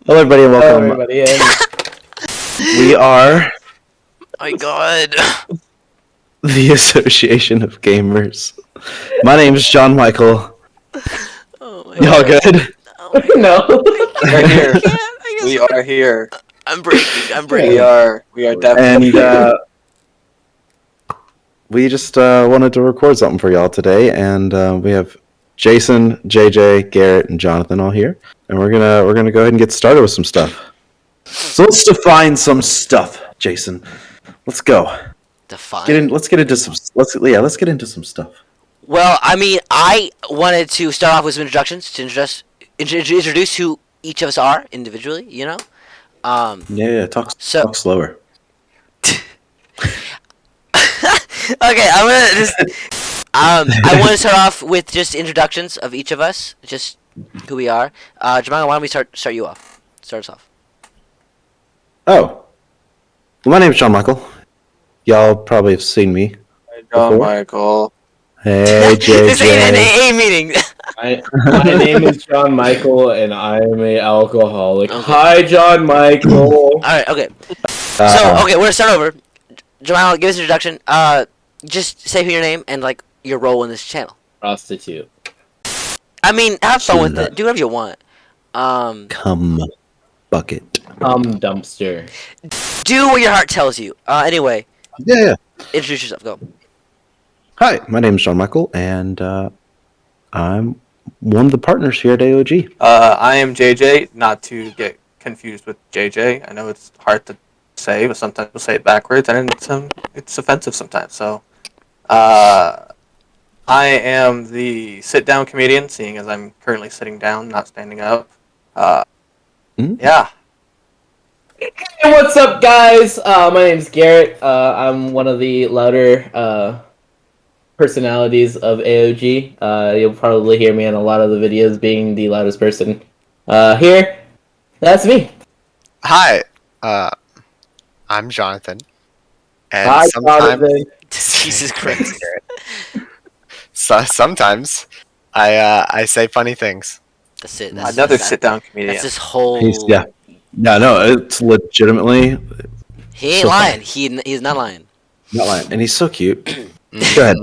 Hello, everybody, and Hello, welcome. everybody. And We are My God. the Association of Gamers. My name is John Michael. Oh my Y'all God. good? Oh my God. no. We're here. I can't. I guess We are here. I'm breaking. I'm We breaking. are definitely And here. we just wanted to record something for y'all today, and we have Jason, JJ, Garrett, and Jonathan all here, and we're gonna go ahead and get started with some stuff. So let's define some stuff, Jason. Let's go. Define. Let's get into some stuff. Well, I mean, I wanted to start off with some introductions to introduce who each of us are individually. You know. Yeah, talk So slower. okay, I'm gonna just. I want to start off with just introductions of each of us, just who we are. Jamal, why don't we start you off? Start us off. Oh, well, my name is John Michael. Y'all probably have seen me. John Before? Michael. Hey, This ain't an JJ. AA meeting. My name is John Michael, and I'm a alcoholic. Okay. Hi, John Michael. All right. Okay. So okay, we're gonna start over. Jamal, give us an introduction. Just say your name and like your role in this channel. Prostitute. I mean, have fun with Slut. it. Do whatever you want. Come bucket. Dumpster. Do what your heart tells you. Anyway, Yeah. introduce yourself. Go. Hi, my name is John Michael, and I'm one of the partners here at AOG. I am JJ. Not to get confused with JJ. I know it's hard to say, but sometimes we'll say it backwards, and it's offensive sometimes. So, I am the sit-down comedian, seeing as I'm currently sitting down, not standing up. Yeah. Hey, what's up, guys? My name's Garrett. I'm one of the louder personalities of AOG. You'll probably hear me in a lot of the videos being the loudest person here. That's me. Hi, I'm Jonathan, and Hi, sometimes, Jonathan. Jesus Christ. sometimes I say funny things. That's it. That's Another that- sit-down comedian. That's this whole. Yeah. No, it's legitimately He ain't so lying. funny. He's not lying. Not lying, and he's so cute. Go ahead.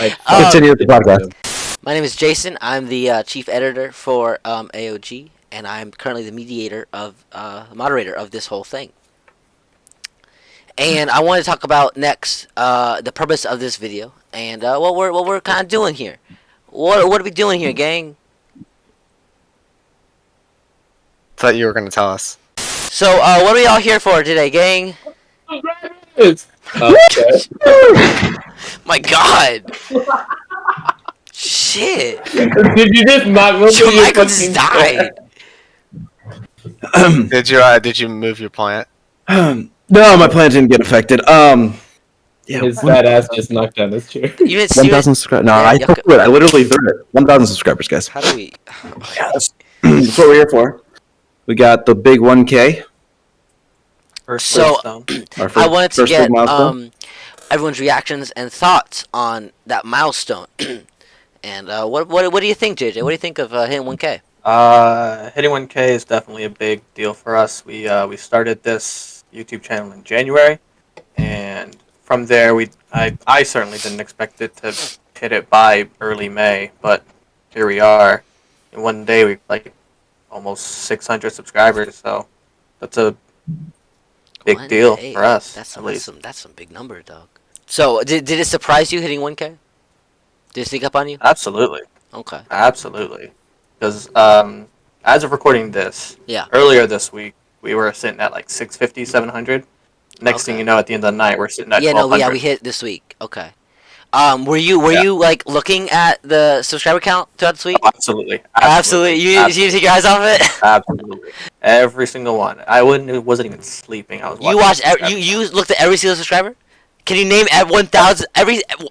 Like, Continue with the podcast. My name is Jason. I'm the chief editor for AOG, and I'm currently the moderator of this whole thing. And I want to talk about next the purpose of this video and what we're kind of doing here. What are we doing here, gang? Thought you were going to tell us. So what are we all here for today, gang? okay. My God! Shit! Did you just mock me? Joe Michael just died. Did you move your plant? No, my plan didn't get affected. Yeah, His fat ass just knocked down his chair. You didn't see 1,000 subscribers. No, Yeah, I yeah, threw it. I literally threw it. 1,000 subscribers, guys. How do we? Yeah, that's what we're here for. We got the big 1K. First So- milestone. Our first, I wanted to first get big milestone. everyone's reactions and thoughts on that milestone. And what do you think, JJ? What do you think of hitting 1K? Hitting 1K is definitely a big deal for us. We started this YouTube channel in January, and from there I certainly didn't expect it to hit it by early May, but here we are. In one day we like almost 600 subscribers, so that's a big deal 1K. for us. That's at least. that's some big number, dog. So did it surprise you hitting 1K? Did it sneak up on you? Absolutely, Okay. absolutely. Because as of recording this, Yeah. earlier this week we were sitting at like 650, 700. Next thing Okay. you know, at the end of the night, we're sitting at Yeah. No. 1200. Yeah. We hit this week. Okay. Were you like looking at the subscriber count throughout this week? Oh, absolutely. Absolutely. You didn't take your eyes off it. Absolutely. Every single one. I wasn't even sleeping. I was watching. You watched. subscribers. You looked at every single subscriber. Can you name at 1,000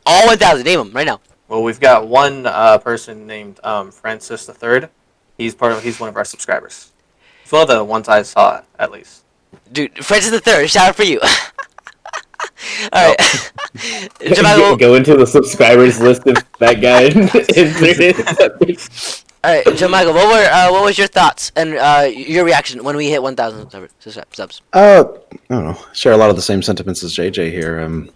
all 1,000? Name them right now. Well, we've got one person named Francis III. He's one of our subscribers. He's one of the ones I saw, at least. Dude, Francis the Third. Shout out for you. All right. Jamal, Go into the subscribers list of that guy. All right, Joe Michael, what was your thoughts and your reaction when we hit 1,000 subs? I don't know. Share a lot of the same sentiments as JJ here.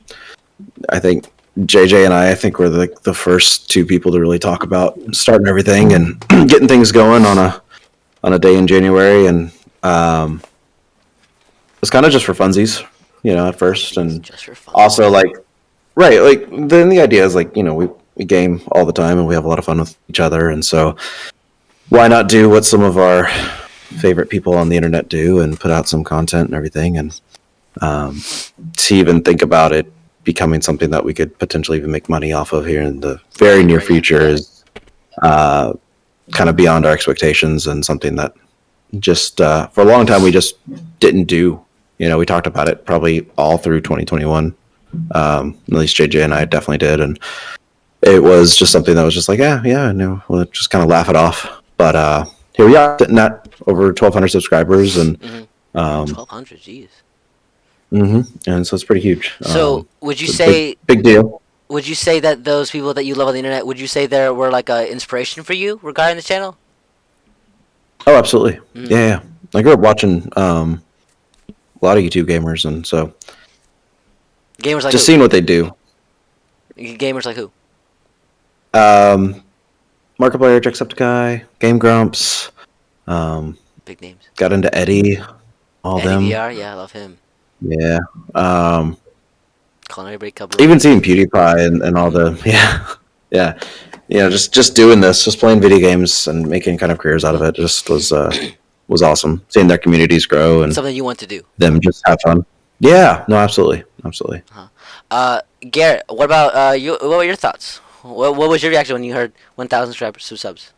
I think JJ and I think we're the first two people to really talk about starting everything and getting things going on a day in January, and it's kind of just for funsies, at first, and Just for fun. also like right, like then the idea is like we game all the time and we have a lot of fun with each other, and so why not do what some of our favorite people on the internet do and put out some content and everything, and to even think about it becoming something that we could potentially even make money off of here in the very near future is kind of beyond our expectations, and something that just for a long time we just didn't do. We talked about it probably all through 2021. At least JJ and I definitely did, and it was just something that was just like, no, we'll just kind of laugh it off. But here we are, sitting at over 1,200 subscribers, and 1,200, jeez. And so it's pretty huge. So would you it's a say big deal? would you say that those people that you love on the internet, would you say they were like a inspiration for you regarding the channel? Oh, absolutely. Yeah. I grew up watching a lot of YouTube gamers, and so Gamers like just who? seeing what they do. Gamers like who? Markiplier, Jacksepticeye, Game Grumps, Big names. got into Eddie, all Eddie them. VR, yeah, I love him. Yeah. Calling everybody couple. Even seeing PewDiePie and all the yeah, just doing this, just playing video games and making kind of careers out of it, just was awesome. Seeing their communities grow and Something you want to do. them just have fun. Yeah, no, absolutely. Garrett, what about you? What were your thoughts? What was your reaction when you heard 1,000 subs?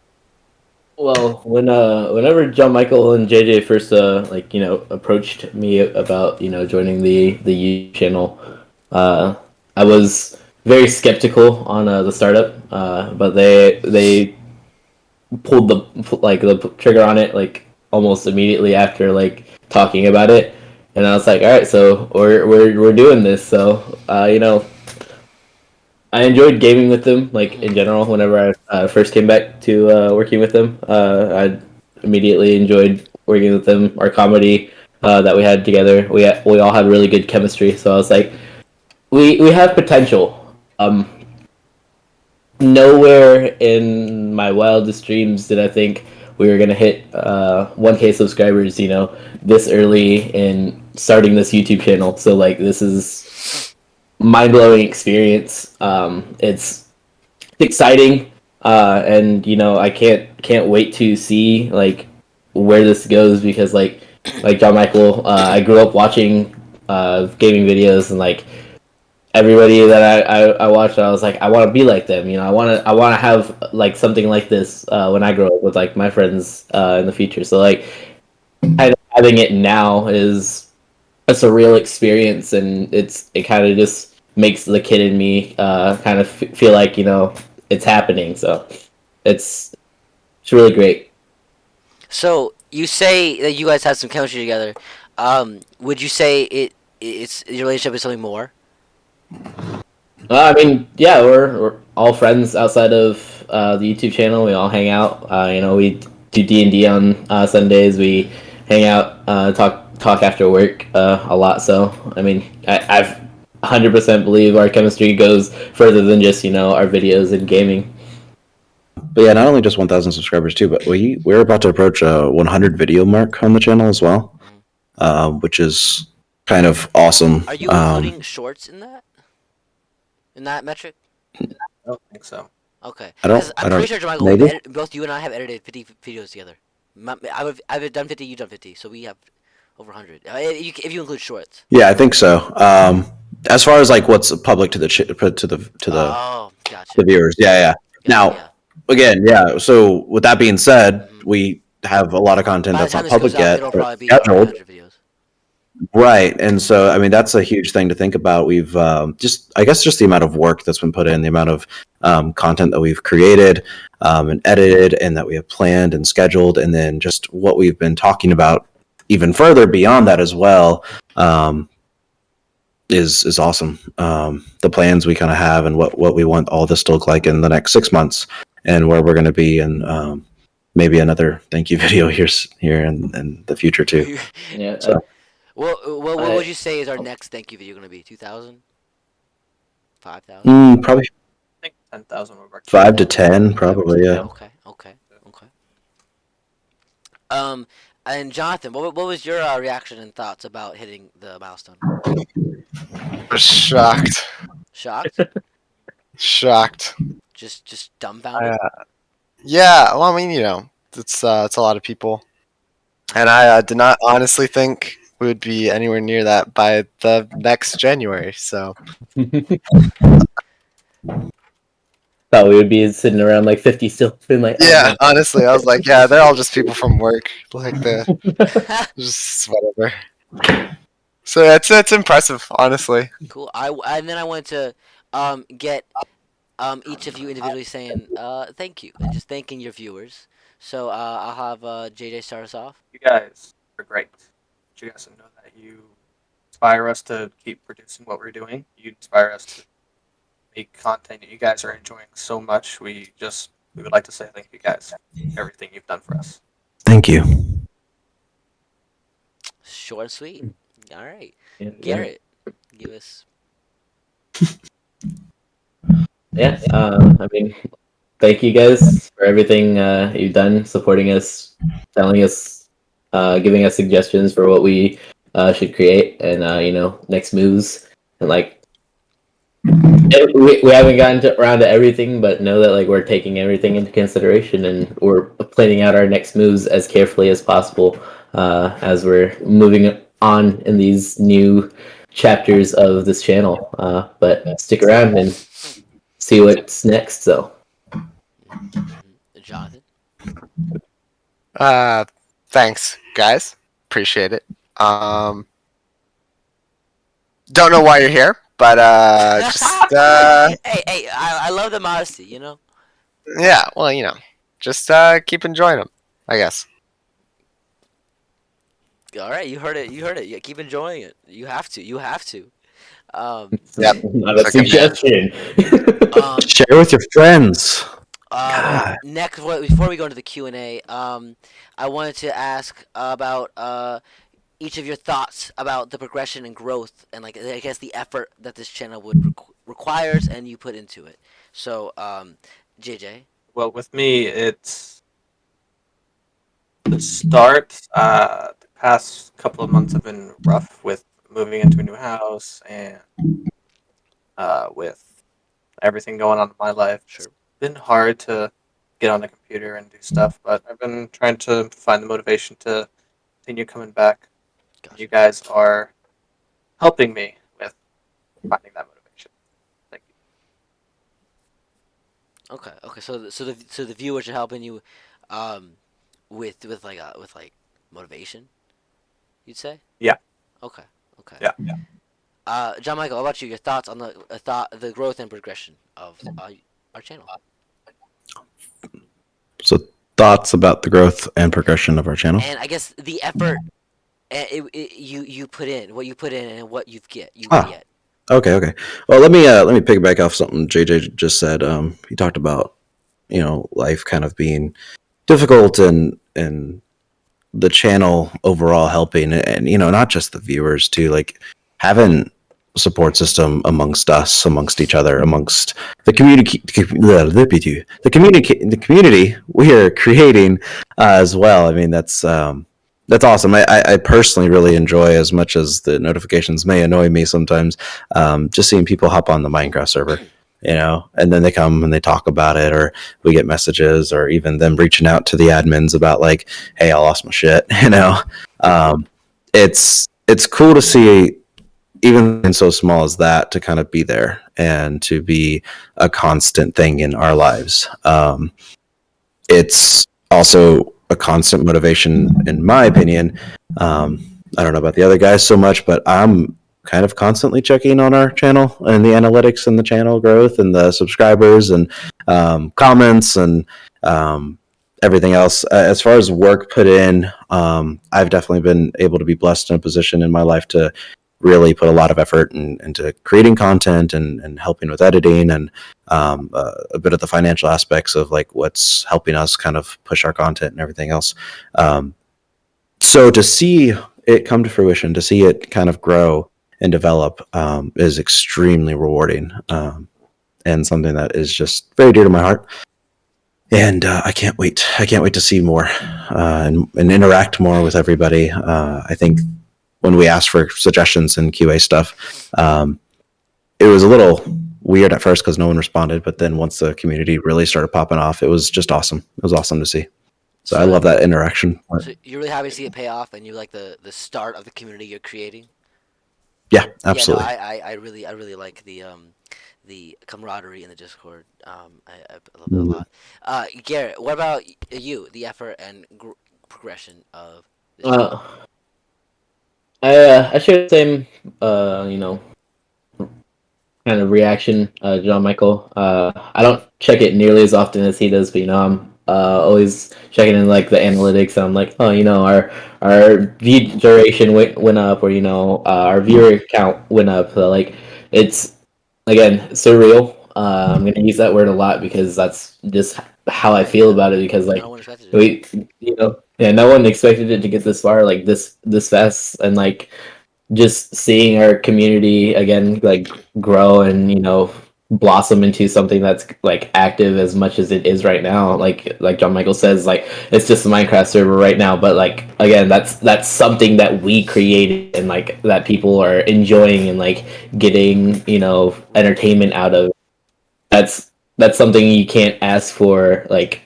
Well, whenever John Michael and JJ first approached me about joining the YouTube channel, I was very skeptical on the startup, but they pulled the trigger on it like almost immediately after like talking about it, and I was like, all right, so we're doing this. So I enjoyed gaming with them, like in general. Whenever I first came back to working with them, I immediately enjoyed working with them. Our comedy that we had together, we all had really good chemistry. So I was like, we have potential. Nowhere in my wildest dreams did I think we were gonna hit 1K subscribers. This early in starting this YouTube channel. So like this is mind-blowing experience. It's exciting, and I can't wait to see like where this goes, because like John Michael, I grew up watching gaming videos, and like everybody that I watched, I was like, I want to be like them. I want to have like something like this when I grow up with like my friends in the future. So like having it now is a surreal experience, and it kind of just makes the kid in me kind of feel like it's happening. So it's really great. So you say that you guys have some chemistry together. Would you say it's your relationship is something more? I mean, yeah, we're all friends outside of the YouTube channel. We all hang out. We do D&D on Sundays. We hang out, talk after work a lot. So I mean, I've 100% believe our chemistry goes further than just our videos and gaming. But yeah, not only just 1,000 subscribers too, but we're about to approach a 100 video mark on the channel as well, which is kind of awesome. Are you including shorts in that metric? I don't think so. Okay. I don't. I'm pretty sure, Michael, maybe? both you and I have edited 50 videos together. I've done 50, you've done 50, so we have over 100. If you include shorts. Yeah, I think so. As far as like what's public to the Oh, gotcha. the viewers, yeah. Now, again, yeah. So with that being said, we have a lot of content By the that's time not this goes public out, yet, it'll but probably be scheduled. 100 videos. Right, and so I mean that's a huge thing to think about. We've just the amount of work that's been put in, the amount of content that we've created and edited, and that we have planned and scheduled, and then just what we've been talking about even further beyond that as well is awesome. The plans we kind of have and what we want all this to look like in the next 6 months, and where we're going to be in maybe another thank you video here in the future too. Yeah. So- What would you say is our next thank you video going to be? 2,000? 5,000? Probably I think 10,000 would work. 5 to 10, probably. Yeah. Okay. And Jonathan, what was your reaction and thoughts about hitting the milestone? I was shocked. Shocked? Shocked. Just dumbfounded? Yeah, well, I mean, it's a lot of people. And I did not honestly think we would be anywhere near that by the next January, so. Thought we would be sitting around like 50 still, being like, Yeah, honestly, I was like, yeah, they're all just people from work. Like, just whatever. So it's impressive, honestly. Cool. And then I wanted to get each of you individually saying thank you and just thanking your viewers. So I'll have JJ start us off. You guys are great. You guys know that you inspire us to keep producing what we're doing. You inspire us to make content that you guys are enjoying so much. We would like to say thank you guys for everything you've done for us. Thank you. Short and sweet. All right. yeah. Garrett, give us. Yeah, I mean, thank you guys for everything you've done, supporting us, telling us, giving us suggestions for what we should create, and next moves, and like we haven't gotten around to everything, but know that like we're taking everything into consideration, and we're planning out our next moves as carefully as possible as we're moving on in these new chapters of this channel. But stick around and see what's next. So, Jonathan. Thanks, guys. Appreciate it. Don't know why you're here, but just Hey, I love the modesty, yeah. Well, just keep enjoying them, I guess. All right, you heard it. Yeah, keep enjoying it. You have to. Yep. not a suggestion. Share with your friends. Next, before we go into the Q&A, I wanted to ask about each of your thoughts about the progression and growth, and like I guess the effort that this channel would requires and you put into it. So, JJ. Well, with me, it's the start. The past couple of months have been rough with moving into a new house and with everything going on in my life. Sure. It's been hard to get on the computer and do stuff, but I've been trying to find the motivation to continue coming back. Gotcha. You guys are helping me with finding that motivation. Thank you. Okay. So the viewers are helping you, with motivation. You'd say. Yeah. Okay. Yeah. John Michael, how about you? Your thoughts on the growth and progression of our channel. So thoughts about the growth and progression of our channel? And I guess the effort you put in, what you put in, and what you get. Okay. Well, let me piggyback off something JJ just said. He talked about life kind of being difficult and the channel overall helping, and not just the viewers too, like having a support system amongst us, amongst each other, amongst the community we are creating as well. I mean, that's awesome. I personally really enjoy, as much as the notifications may annoy me sometimes, just seeing people hop on the Minecraft server, and then they come and they talk about it, or we get messages, or even them reaching out to the admins about like, hey, I lost my shit. It's cool to see, even in so small as that, to kind of be there and to be a constant thing in our lives. It's also a constant motivation, in my opinion. I don't know about the other guys so much, but I'm kind of constantly checking on our channel and the analytics and the channel growth and the subscribers and comments and everything else. As far as work put in, I've definitely been able to be blessed in a position in my life to really put a lot of effort into creating content and helping with editing and a bit of the financial aspects of like what's helping us kind of push our content and everything else. So to see it come to fruition, to see it kind of grow and develop is extremely rewarding and something that is just very dear to my heart. And I can't wait. I can't wait to see more and interact more with everybody. I think when we asked for suggestions and QA stuff, it was a little weird at first because no one responded. But then once the community really started popping off, it was just awesome. It was awesome to see. So I love that interaction. So you're really happy to see it pay off, and you like the start of the community you're creating. Yeah, absolutely. Yeah, no, I really like the camaraderie in the Discord. I love it a lot. Garrett, what about you? The effort and progression of this channel? I share the same kind of reaction, John Michael. I don't check it nearly as often as he does, but I'm always checking in like the analytics. And I'm like, our view duration went up, or our viewer count went up. So like, it's again surreal. I'm gonna use that word a lot because that's just how I feel about it. Because like No one expected it. no one expected it to get this far, like this fast, and like just seeing our community again like grow and blossom into something that's like active as much as it is right now. Like John Michael says, like it's just a Minecraft server right now, but like again, that's something that we created and like that people are enjoying and like getting entertainment out of. That's something you can't ask for like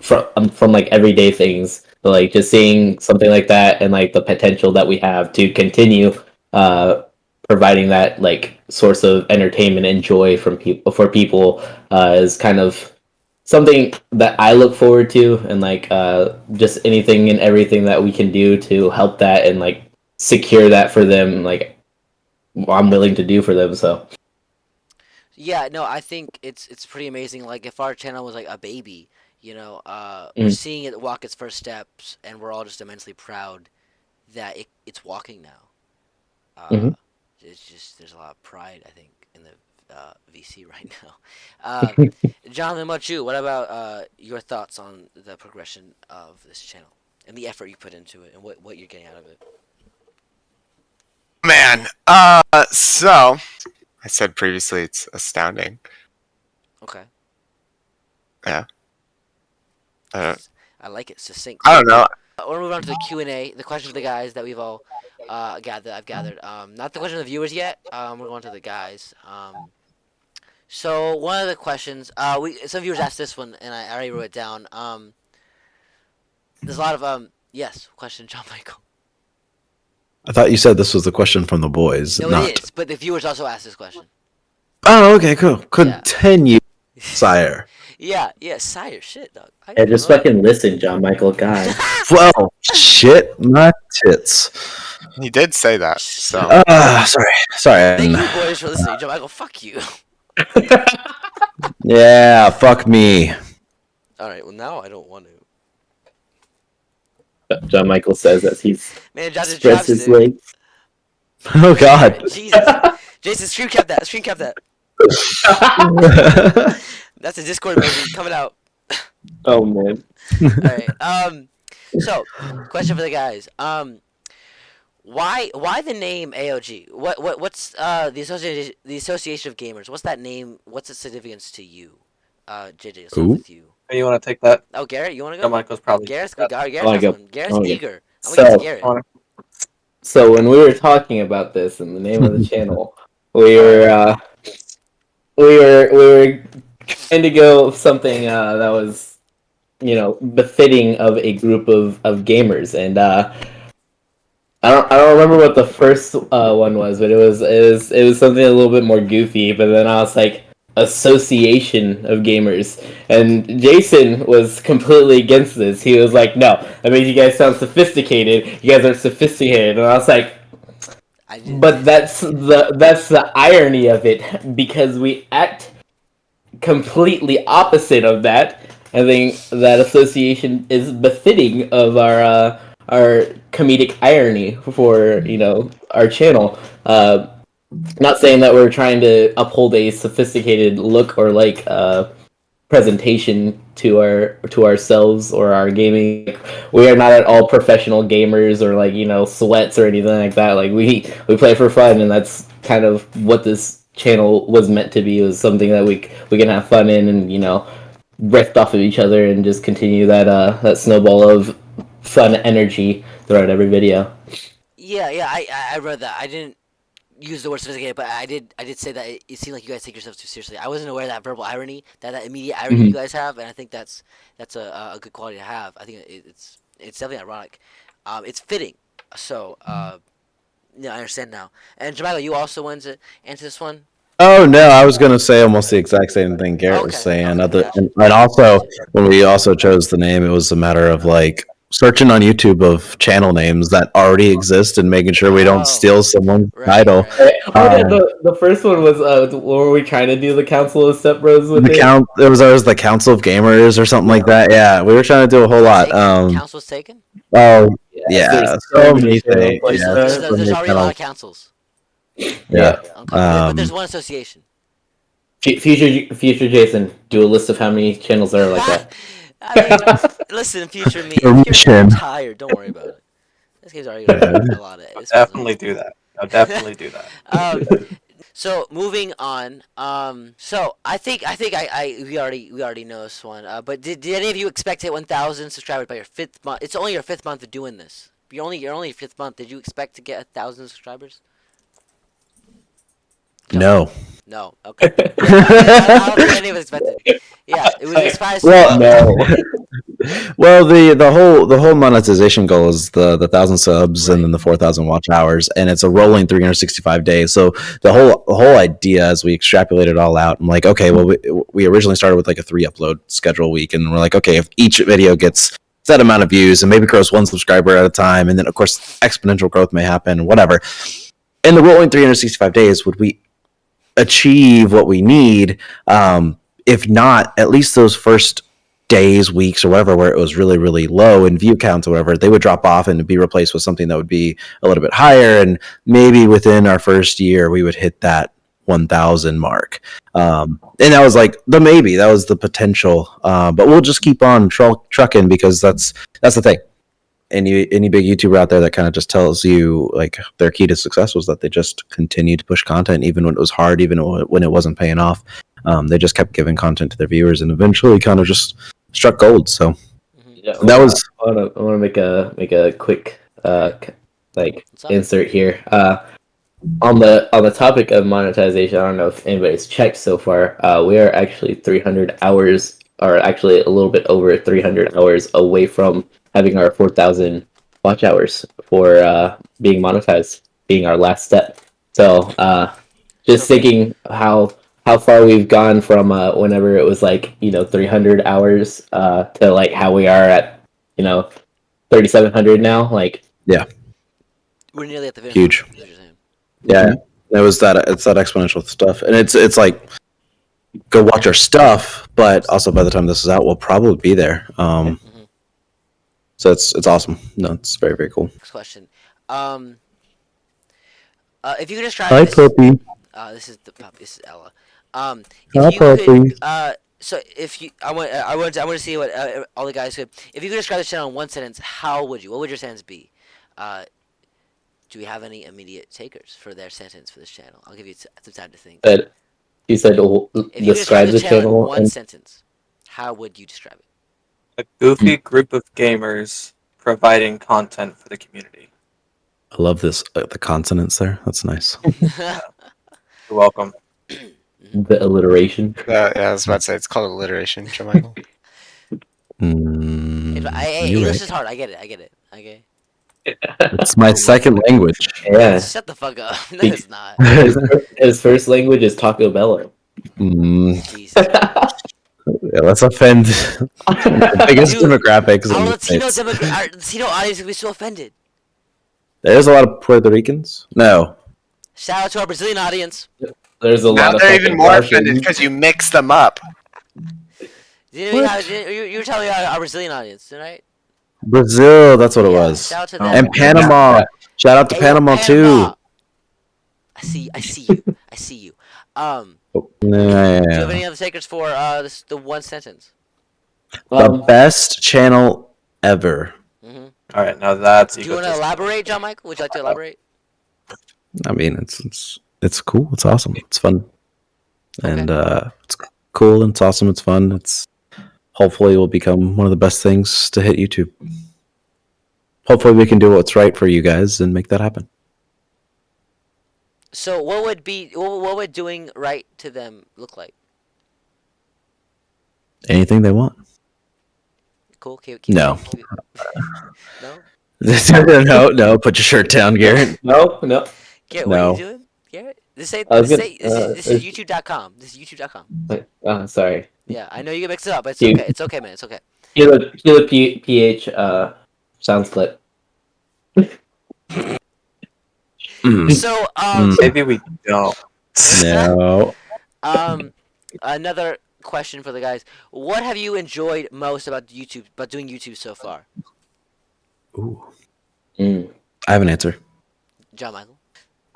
from like everyday things. So like just seeing something like that and like the potential that we have to continue providing that like source of entertainment and joy for people is kind of something that I look forward to, and like just anything and everything that we can do to help that and like secure that for them, like I'm willing to do for them. So Yeah, no, I think it's pretty amazing. Like if our channel was like a baby, we're seeing it walk its first steps, and we're all just immensely proud that it's walking now. It's just there's a lot of pride, I think, in the VC right now. Jonathan, what about you? What about your thoughts on the progression of this channel and the effort you put into it, and what you're getting out of it? Man, so I said previously it's astounding. Okay. Yeah. I like it. Succinct. I don't know. We'll move on to the Q&A, the questions of the guys that we've all gathered. I've gathered. Not the question of the viewers yet. We're going to the guys. So one of the questions, some viewers asked this one, and I already wrote it down. There's a lot of yes, question, John Michael. I thought you said this was the question from the boys. No, not... it is, but the viewers also asked this question. Oh, okay, cool. Continue, sire. Yeah, sire, shit, dog. Just fucking listen, John Michael, God. Well, shit, my tits. He did say that, so. Sorry. Thank you, boys, for listening. John Michael, fuck you. Yeah, fuck me. All right, well, now I don't want to. John Michael says as he's stretched his legs. Oh, God. Jesus. Jason, screen cap that. That's a Discord emoji coming out. Oh, man. Alright, so, question for the guys. Why the name AOG? What's the Association of Gamers? What's that name? What's its significance to you? JJ, let's start with you. You want to take that? Oh, Garrett, you want to go? John Michael's probably. Garrett's go. Garrett's eager. I'm So- gonna get to Garrett. So when we were talking about this and the name of the channel, we were trying to go with something that was befitting of a group of gamers, and I don't remember what the first one was, but it was something a little bit more goofy. But then I was like, Association of Gamers, and Jason was completely against this. He was like, no, that makes you guys sound sophisticated. You guys aren't sophisticated. And I was like, but that's the irony of it, because we act completely opposite of that. I think that association is befitting of comedic irony for our channel. Not saying that we're trying to uphold a sophisticated look or presentation to ourselves or our gaming. We are not at all professional gamers or sweats or anything like that. Like we play for fun, and that's kind of what this channel was meant to be. It was something that we can have fun in, and riff off of each other and just continue that snowball of fun energy throughout every video. Yeah, I read that. I didn't use the word sophisticated, but I did say that it seemed like you guys take yourselves too seriously. I wasn't aware of that verbal irony, that immediate irony you guys have, and I think that's a good quality to have. I think it's definitely ironic. It's fitting. So yeah, I understand now. And Jamichael, you also wanted to answer this one. Oh no, I was gonna say almost the exact same thing Garrett was Okay, saying. okay, gotcha. And also when we also chose the name, it was a matter of like searching on YouTube of channel names that already exist and making sure we Oh. don't steal someone's Right, title. right. Oh yeah, the first one was were we trying to do the Council of Step Bros with it? It was always the Council of Gamers or something like that. Yeah, we were trying to do a whole lot. Council's taken? Oh Yeah, yeah, there's so so many many things. channels. Yeah, There's so many already a lot channels. of councils. Yeah. Okay. But there's one association. Future Jason, do a list of how many channels there are like that. I mean, listen, future me. Your If you're mission. tired, don't worry about it. This game's already a lot of it. Definitely do that. I'll definitely do that. So moving on. So I think we already know this one. But did any of you expect to hit 1,000 subscribers by your 5th month? It's only your 5th month of doing this. You're only your 5th month. Did you expect to get 1,000 subscribers? No. No. Okay. I don't think any of us expected. Yeah, it was as far as Well, No. Well, the whole monetization goal is the 1,000 subs and then the 4,000 watch hours, and it's a rolling 365 days. So the whole idea, as we extrapolate it all out, I'm like, okay, well, we originally started with like a 3 upload schedule week, and we're like, okay, if each video gets set amount of views and maybe grows 1 subscriber at a time, and then of course exponential growth may happen, whatever. In the rolling 365 days, would we achieve what we need? If not, at least those first days, weeks, or whatever, where it was really, really low in view counts or whatever, they would drop off and be replaced with something that would be a little bit higher. And maybe within our first year, we would hit that 1,000 mark. And that was like that was the potential. But we'll just keep on trucking because that's the thing. Any big YouTuber out there that kind of just tells you like their key to success was that they just continued to push content even when it was hard, even when it wasn't paying off. They just kept giving content to their viewers and eventually kind of just struck gold. So Yeah, that was I want to make a quick insert here. On the topic of monetization, I don't know if anybody's checked so far. We are actually 300 hours, or actually a little bit over 300 hours away from having our 4,000 watch hours for being monetized, being our last step. So just thinking how far we've gone from whenever it was 300 hours to like how we are at 3,700 now. Like we're nearly at the finish. huge. Yeah, it was it's that exponential stuff, and it's like go watch our stuff, but also by the time this is out, we'll probably be there. So it's awesome. No, it's very, very cool. Next question. If you could describe Hi, this, puppy. this is the puppy. This is Ella. Hi, If you puppy. could, so if you, I want to see what all the guys could. If you could describe the channel in one sentence, how would you? What would your sentence be? Do we have any immediate takers for their sentence for this channel? I'll give you some time to think. But you said If you could describe the channel in one sentence, how would you describe it? A goofy group of gamers providing content for the community. I love this the consonants there. That's nice. You're welcome. the alliteration. Yeah, I was about to say it's called alliteration, Joe Michael. English is hard. I get it. Okay. It's my second language. Yeah. Shut the fuck up. No, it's not. His first language is Taco Bell. Jesus. Yeah, let's offend the biggest Dude, demographics. Our In the Latino, States. our Latino audience would be so offended. There's a lot of Puerto Ricans. No, Shout out to our Brazilian audience. There's a Now lot of they're even fucking more Russians. offended because you mix them up. You were telling me about our Brazilian audience, right? Brazil, that's what it Yeah, was. shout out to Oh, them. And Panama. Shout out to Hey, yo, Panama too. I see you. I see you. Oh, Do you have yeah. any other takers for the one sentence? The best channel ever. Mm-hmm. All right, now that's Do you want to egotistical. elaborate, John Michael? Would you like to elaborate? I mean, it's cool. It's awesome. It's fun, and Okay. it's cool and it's awesome. It's fun. It's hopefully will become one of the best things to hit YouTube. Hopefully, we can do what's right for you guys and make that happen. So what would doing right to them look like? Anything they want. Cool. Keep No. No. no. Put your shirt down, Garrett. No. Garrett, what No. are you doing? Garrett, this is YouTube.com. This is YouTube.com. Sorry. Yeah, I know you get mixed up, but it's You- okay. It's okay, man. It's okay. Cue the PH sounds clip. Mm, So Maybe we don't. no. Another question for the guys. What have you enjoyed most about doing YouTube so far? Ooh. Mm. I have an answer. John Michael?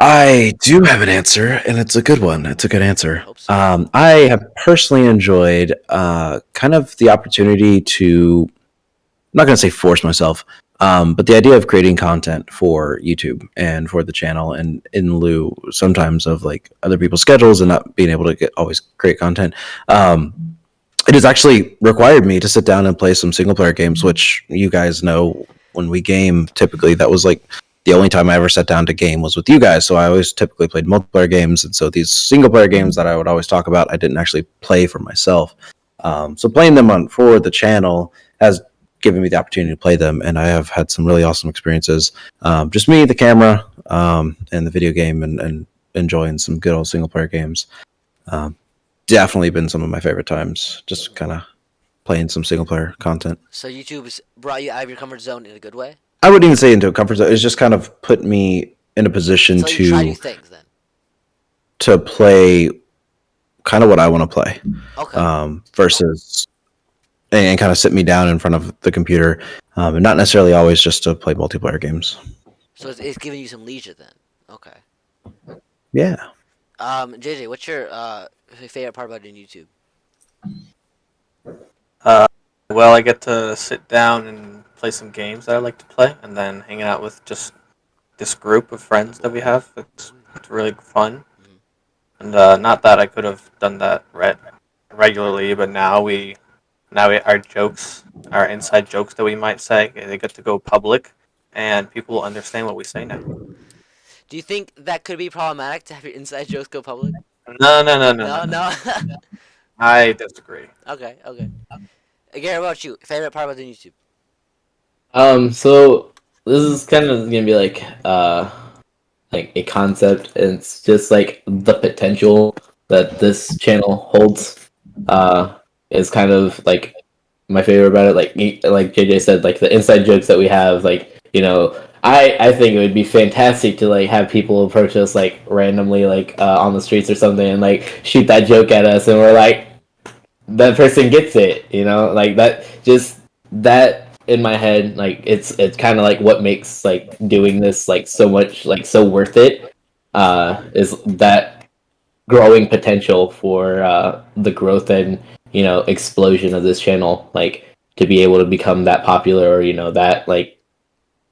I do have an answer, and it's a good one. It's a good answer. Hope so. I have personally enjoyed kind of the opportunity to, I'm not going to say force myself, but the idea of creating content for YouTube and for the channel, and in lieu sometimes of like other people's schedules and not being able to always create content. It has actually required me to sit down and play some single player games, which you guys know when we game, typically that was like the only time I ever sat down to game was with you guys. So I always typically played multiplayer games. And so these single player games that I would always talk about, I didn't actually play for myself. So playing them for the channel has given me the opportunity to play them. And I have had some really awesome experiences. Just me, the camera, and the video game, and enjoying some good old single player games. Definitely been some of my favorite times. Just kind of playing some single player content. So YouTube's brought you out of your comfort zone in a good way? I wouldn't even say into a comfort zone. It's just kind of put me in a position So you try new to things then. play kind of what I want to play, Okay. versus and kind of sit me down in front of the computer, and not necessarily always just to play multiplayer games. So it's giving you some leisure then. Okay. Yeah. JJ, what's your favorite part about doing YouTube? Well, I get to sit down and play some games that I like to play, and then hanging out with just this group of friends that we have. It's really fun. And not that I could have done that regularly, but now our jokes, our inside jokes that we might say, they get to go public, and people will understand what we say now. Do you think that could be problematic to have your inside jokes go public? No. No. I disagree. Okay. Gary, what about you? Favorite part about doing YouTube? So this is kind of gonna be like a concept, and it's just like the potential that this channel holds. Is kind of like my favorite about it. Like JJ said, like the inside jokes that we have. Like, you know, I think it would be fantastic to like have people approach us like randomly, like on the streets or something, and like shoot that joke at us, and we're like, that person gets it, you know, like that in my head, like it's kind of like what makes like doing this like so much, like so worth it, is that growing potential for the growth and, you know, explosion of this channel, like to be able to become that popular, or, you know, that like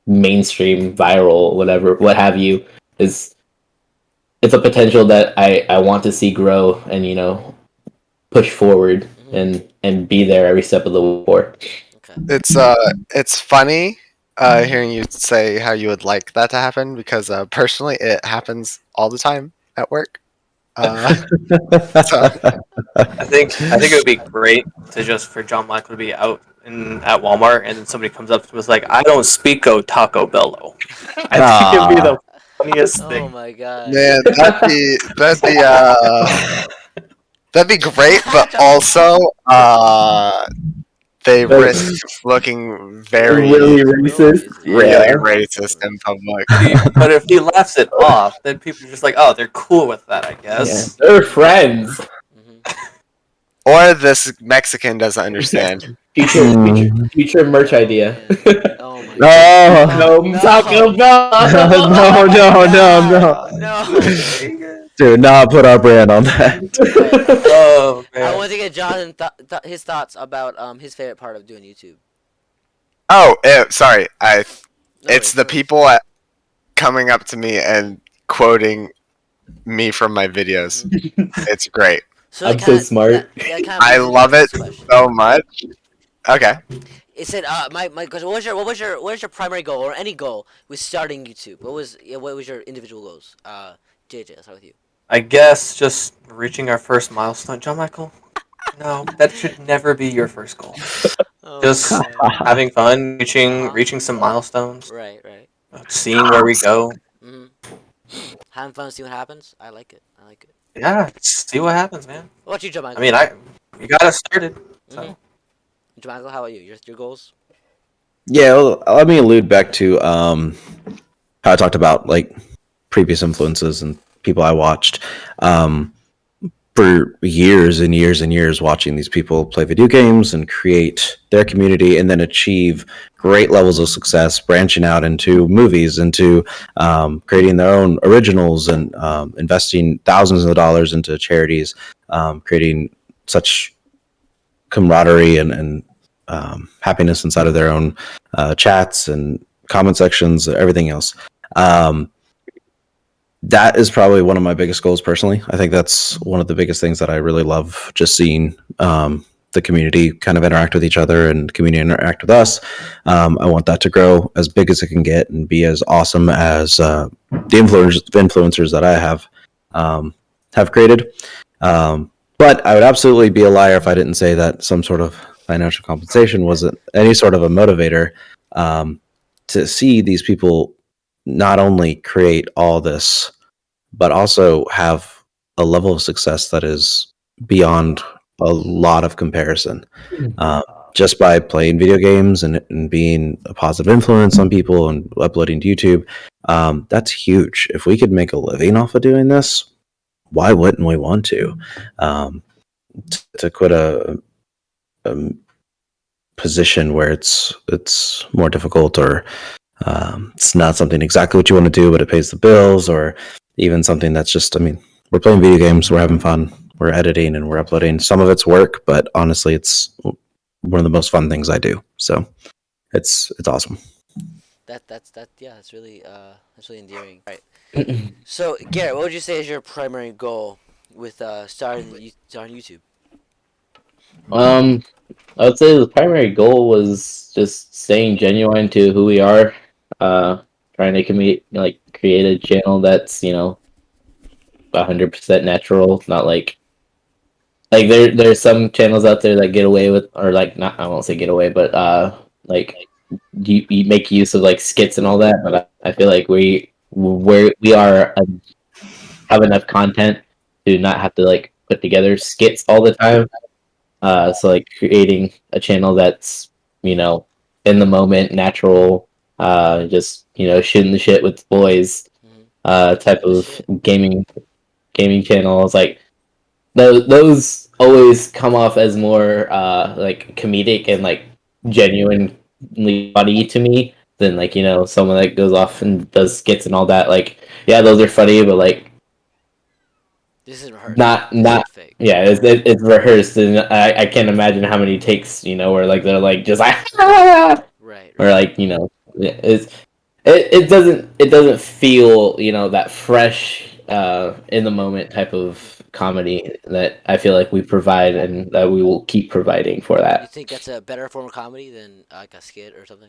mainstream, viral, whatever, what have you, is it's a potential that I want to see grow and, you know, push forward and be there every step of the way for. Okay. It's funny hearing you say how you would like that to happen, because personally it happens all the time at work. So, I think it would be great to just for John Michael to be out at Walmart, and then somebody comes up to us like, "I don't speak Taco Bello." I think it'd be the funniest Oh thing. my god. man, that'd be great, but also they risk looking very really racist. really Yeah. racist in public. But if he laughs it off, then people are just like, "Oh, they're cool with that, I Yeah, guess." they're friends. Mhm. Or this Mexican doesn't understand. Future merch Oh, idea. man. Oh my Oh. god. No, Taco Bell. No, no, God, no. no. Do not put our brand on that. Alright. Oh I man. want to get Jonathan his thoughts about his favorite part of doing YouTube. Oh, sorry. No It's worries, the no worries. people coming up to me and quoting me from my videos. It's great. So I'm so smart. that kind of I leads into love my it next question. so much. Okay. It said, my question. What was your primary goal or any goal with starting YouTube? What was your individual goals? JJ, let's start with you. I guess just reaching our first milestone, John Michael. No, that should never be your first goal. Oh Just man. having fun, reaching Uh-huh. reaching some milestones, Right, right. seeing where we go. hmm Having fun, see what happens. I like it. I like it. Yeah, see what happens, man. What about you, Joe I Michael? mean, we got us started. So Mm-hmm. Joe Michael, how about you? Your goals? Yeah, well, let me allude back to how I talked about like previous influences and people I watched. For years and years and years watching these people play video games and create their community and then achieve great levels of success, branching out into movies, into creating their own originals and investing thousands of dollars into charities, creating such camaraderie and happiness inside of their own chats and comment sections, everything else. That is probably one of my biggest goals personally. I think that's one of the biggest things that I really love, just seeing the community kind of interact with each other and community interact with us. I want that to grow as big as it can get and be as awesome as the influencers that I have created. But I would absolutely be a liar if I didn't say that some sort of financial compensation wasn't any sort of a motivator to see these people not only create all this, but also have a level of success that is beyond a lot of comparison. Just by playing video games and being a positive influence on people and uploading to YouTube, that's huge. If we could make a living off of doing this, why wouldn't we want to? To quit a position where it's more difficult or it's not something exactly what you want to do, but it pays the bills, or even something that's just, I mean, we're playing video games, we're having fun, we're editing and we're uploading. Some of it's work, but honestly, it's one of the most fun things I do. So it's awesome. That's that's really endearing. Right. So Garrett, what would you say is your primary goal with starting YouTube? I would say the primary goal was just staying genuine to who we are. Trying to create a channel that's 100% natural, not like there's some channels out there that get away with, or like, not, I won't say get away, but like you make use of like skits and all that. But I feel like we are have enough content to not have to like put together skits all the time. So like creating a channel that's in the moment, natural, just shooting the shit with the boys, type of gaming channels. Like those always come off as more like comedic and like genuinely funny to me than like someone that goes off and does skits and all that. Like, yeah, those are funny, but like This is rehearsed. not This is fake. yeah, it's rehearsed, and I can't imagine how many takes where like they're like just like Right. or like it doesn't feel that fresh in the moment type of comedy that I feel like we provide and that we will keep providing for You that. think that's a better form of comedy than like a skit or something?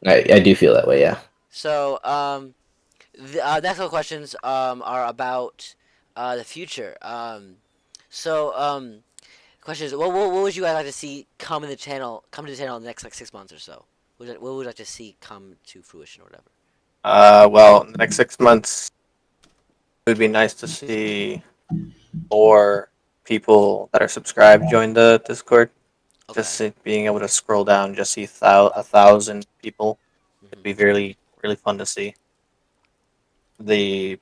I do feel that way, yeah. So the next couple questions are about the future. Questions. What would you guys like to see come to the channel in the next like 6 months or so? What would you like to see come to fruition or whatever? Well, in the next 6 months, it would be nice to see more people that are subscribed join the Discord. Okay. Just being able to scroll down, just see 1,000 people. It'd be really, really fun to see. The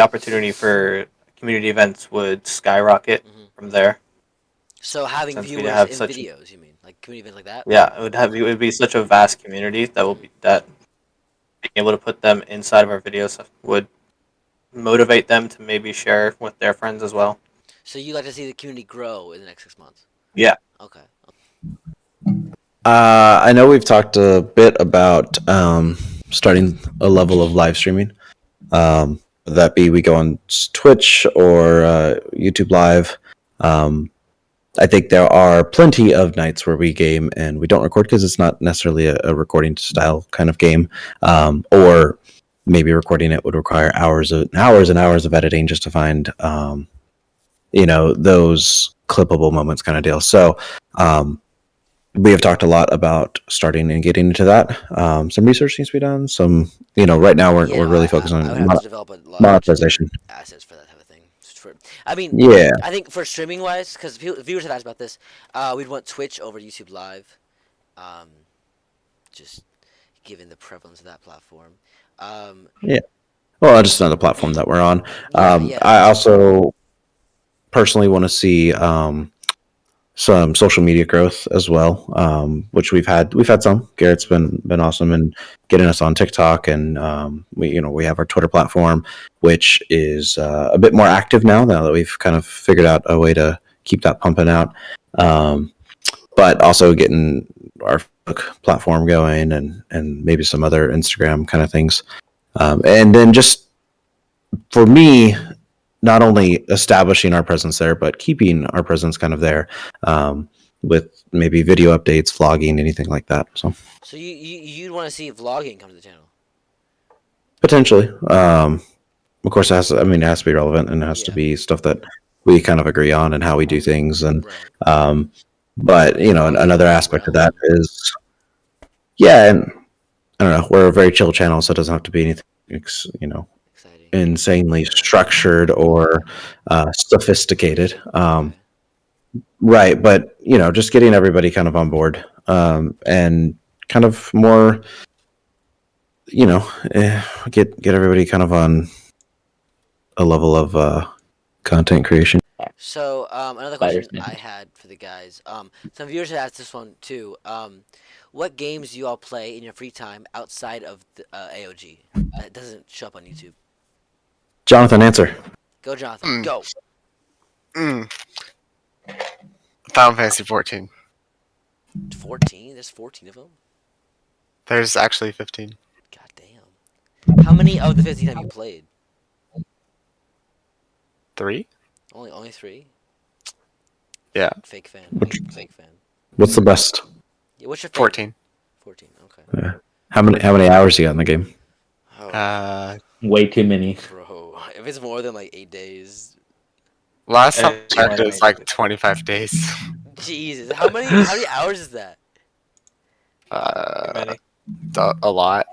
opportunity for community events would skyrocket Mhm. from there. So having Since we viewers have in such videos, you mean like community events like that? Yeah, it would be such a vast community that will be that being able to put them inside of our videos would motivate them to maybe share with their friends as well. So you like to see the community grow in the next 6 months? Yeah. Okay. I know we've talked a bit about starting a level of live streaming. That be we go on Twitch or YouTube Live. I think there are plenty of nights where we game and we don't record because it's not necessarily a recording style kind of game. Or maybe recording it would require hours and hours of editing just to find, those clippable moments kind of deal. So, we have talked a lot about starting and getting into that. Some research needs to be done. Right now we're really focused I on would have to develop a lot of monetization. assets for that type of thing. I mean, Yeah. I think for streaming wise, because viewers have asked about this, we'd want Twitch over YouTube Live, just given the prevalence of that platform. Well, just another platform that we're on. Yeah. I also personally want to see some social media growth as well, which we've had some. Garrett's been awesome in getting us on TikTok, and we have our Twitter platform, which is a bit more active now that we've kind of figured out a way to keep that pumping out. But also getting our Facebook platform going, and maybe some other Instagram kind of things, and then just for me, not only establishing our presence there, but keeping our presence kind of there, with maybe video updates, vlogging, anything like that. So you'd want to see vlogging come to the channel. potentially, of course, it has to be relevant and it has to be stuff that we kind of agree on and how we do things. And Right. but another aspect of that is, and I don't know, we're a very chill channel, so it doesn't have to be anything, Exciting. insanely structured or sophisticated. Okay. Right, but just getting everybody kind of on board, and kind of more, get everybody kind of on a level of content creation. So another Spiders, question man. I had for the guys. Some viewers had asked this one too. What games do you all play in your free time outside of the, AOG? It doesn't show up on YouTube. Jonathan, answer. Go, Jonathan. Go. Final Fantasy 14. 14. There's 14 of them. There's actually 15. God damn. How many of the 15 have you played? 3? Only 3. Yeah. Fake fan. Fake fan. What's the best? Yeah, what's your favorite? 14. 14. Okay. Yeah. How many hours you got in the game? Oh, Way too many. bro. If it's more than like 8 days, Last time I It's checked, it more was than like 25 days. Jesus. How many hours is that? many. A lot.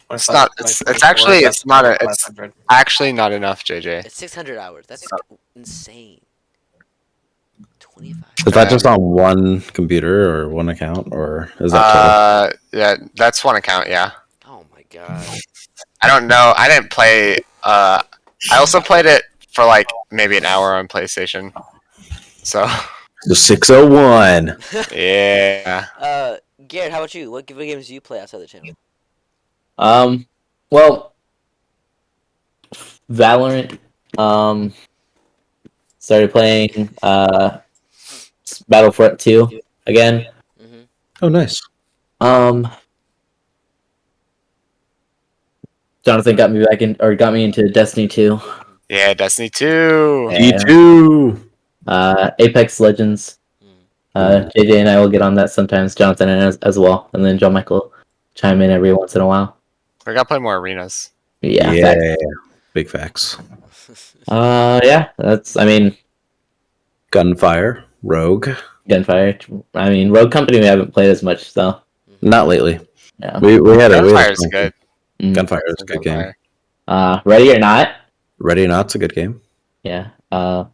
It's 25, not. It's 24, actually. that's It's not. It's 500. actually not enough, JJ. It's 600 hours. That's insane. 25. Is that just on one computer or one account, or is that total? Yeah, that's one account. Yeah. Oh my god. I don't know. I didn't play. I also played it for like maybe an hour on PlayStation. So. The 601. Yeah. Garrett, how about you? What video games do you play outside the channel? Well, Valorant. Started playing Battlefront 2 again. Mm-hmm. Oh, nice. Jonathan got me into Destiny 2. Yeah, Destiny 2. Yeah. G2. Apex Legends. JJ and I will get on that sometimes. Jonathan as well, and then John Michael chime in every once in a while. We gotta play more arenas. Yeah. Facts. Big facts. Yeah. Gunfire, Rogue. Gunfire. Rogue Company we haven't played as much, so Not lately. yeah. We had a Gunfire's good. Gunfire is a good game. Ready or Not. Ready or Not's a good game. Yeah. I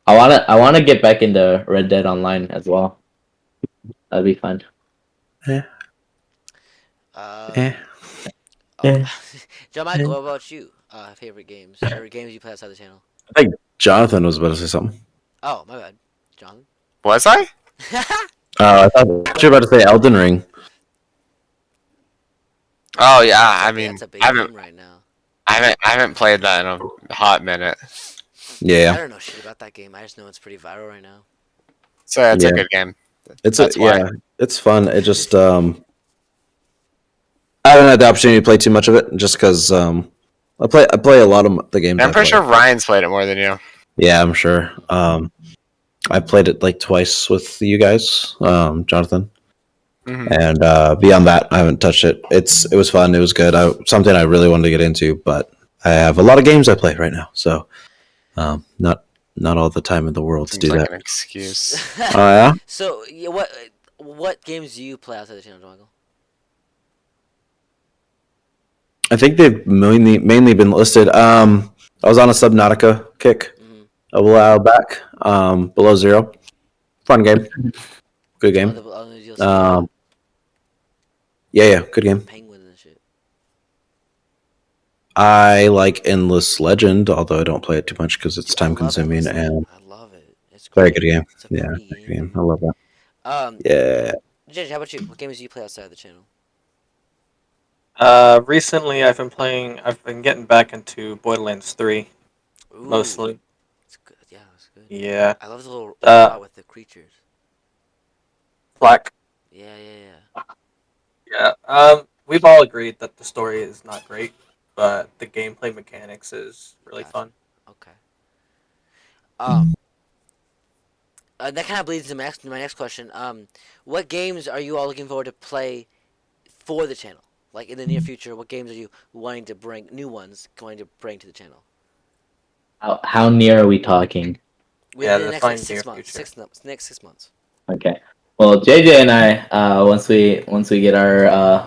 wanna get back into Red Dead Online as well. That'd be fun. John Michael, what about you? favorite games or games you play outside the channel? I think Jonathan was about to say something. Oh, my bad, Jonathan. Was I? I thought you were about to say Elden Ring. Oh yeah. I mean, That's a big I haven't game right now. I haven't played that in a hot minute. I Yeah, don't know shit about that game. I just know it's pretty viral right now. So yeah, it's a Yeah. good game. it's That's why. yeah, it's fun. It just I haven't had the opportunity to play too much of it, just because I play a lot of the games. I'm I pretty play. sure Ryan's played it more than you. Yeah, I'm sure. I played it like twice with you guys, Jonathan, Mhm. and beyond that, I haven't touched it. It was fun. It was good. Something I really wanted to get into, but I have a lot of games I play right now, so not all the time in the world to Seems do like that. an excuse. Oh yeah. So, yeah, what games do you play outside the channel, Michael? I think they've mainly been listed. I was on a Subnautica kick Mhm. a while back. Below Zero, fun game, good game. On the DLC, Yeah, good game. penguins and shit. I like Endless Legend, although I don't play it too much because it's Dude, I time love consuming Endless Legend. and I love it. It's very great. good game. It's a Yeah, pretty good game. game. I love that. Um, Yeah. JJ, how about you? What games do you play outside of the channel? Recently I've been getting back into Borderlands 3 Ooh, mostly. it's good. Yeah, it's good. Yeah. I love the little Uh, robot with the creatures. Black. Yeah. Yeah. We've all agreed that the story is not great, but the gameplay mechanics is really Gotcha. fun. Okay. Um, that kind of bleeds into my next question. What games are you all looking forward to play for the channel? Like in the near future, what games are you wanting to bring new ones going to bring to the channel? How near are we talking? Yeah, Within the next define like, near 6 months. future. Next 6 months. Okay. Well, JJ and I, once we get our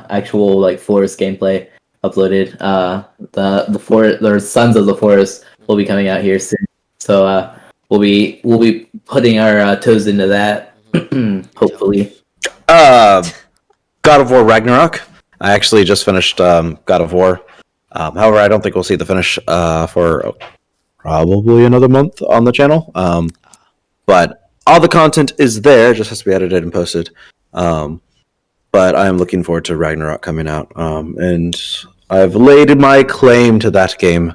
actual like forest gameplay uploaded, the Sons of the Forest will be coming out here soon. So we'll be putting our toes into that. Hopefully. God of War Ragnarok. I actually just finished God of War. However, I don't think we'll see the finish for probably another month on the channel. But all the content is there; just has to be edited and posted. But I am looking forward to Ragnarok coming out, and I've laid my claim to that game.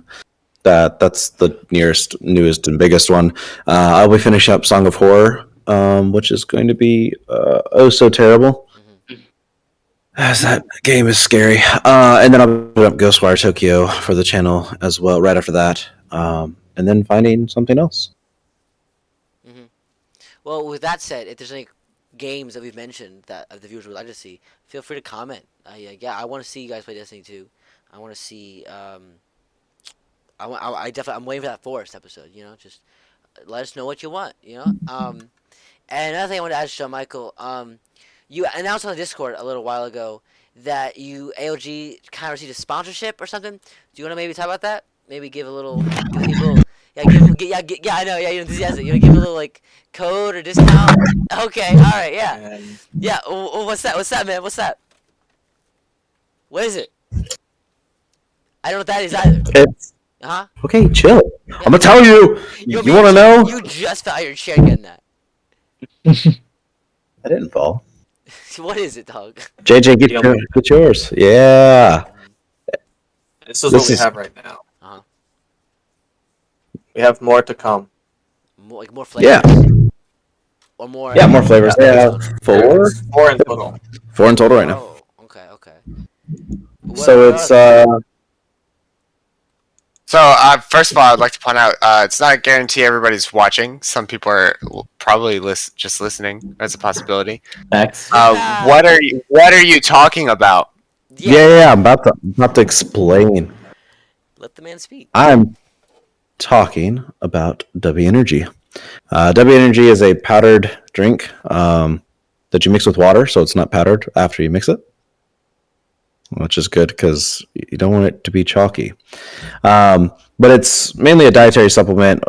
That's the newest, and biggest one. I'll be finishing up Song of Horror, which is going to be oh so terrible. As that game is scary. And then I'll put up Ghostwire Tokyo for the channel as well right after that. And then finding something else. Well, with that said, if there's any games that we've mentioned that the viewers would like to see, feel free to comment. Yeah, I want to see you guys play Destiny 2. I want to see. I definitely. I'm waiting for that Forest episode. You know, just let us know what you want. You know. And another thing I want to ask Shawn Michael. You announced on the Discord a little while ago that you AOG kind of received a sponsorship or something. Do you want to maybe talk about that? Maybe give a little, give people, yeah, yeah, I know, yeah, you're enthusiastic. You want to give a little like code or discount? Okay, all right, yeah, And yeah. What's that? What's that, man? What's that? What is it? I don't know what that is either. It's Huh? okay, chill. I'm gonna tell you. You want to know? You just fell out of your chair getting that. I didn't fall. What is it, dog? JJ, get yours. Yeah. this is This what we is- have right now. Uh-huh. We have more to come. More flavors. Yeah. Or more. Yeah, more flavors. Yeah. Four. It's 4 in total. 4 in total right now. Oh, okay. So it's So, first of all, I'd like to point out it's not a guarantee everybody's watching. Some people are probably just listening. That's a possibility. Facts. What are you talking about? yeah. I'm about to explain. Let the man speak. I'm talking about W Energy. W Energy is a powdered drink that you mix with water, so it's not powdered after you mix it, which is good because you don't want it to be chalky. But it's mainly a dietary supplement,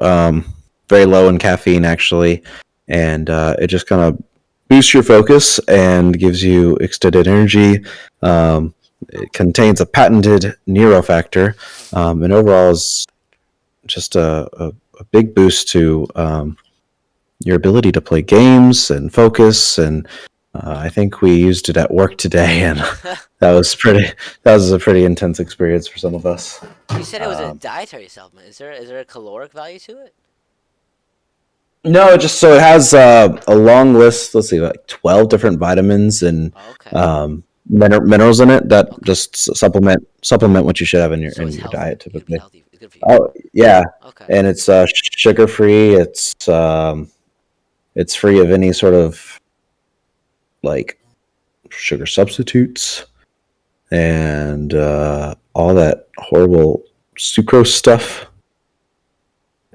very low in caffeine actually, and it just kind of boosts your focus and gives you extended energy. It contains a patented Nero factor, and overall is just a big boost to your ability to play games and focus. And I think we used it at work today, and that was a pretty intense experience for some of us. You said it was a dietary supplement. Is there a caloric value to it? No, just so it has a long list. Let's see, like 12 different vitamins and Oh, okay. minerals in it that just supplement what you should have in your So it's healthy. diet It could be typically. healthy. It's good for you. Oh yeah, Okay. and it's sugar free. It's free of any sort of like sugar substitutes and all that horrible sucrose stuff.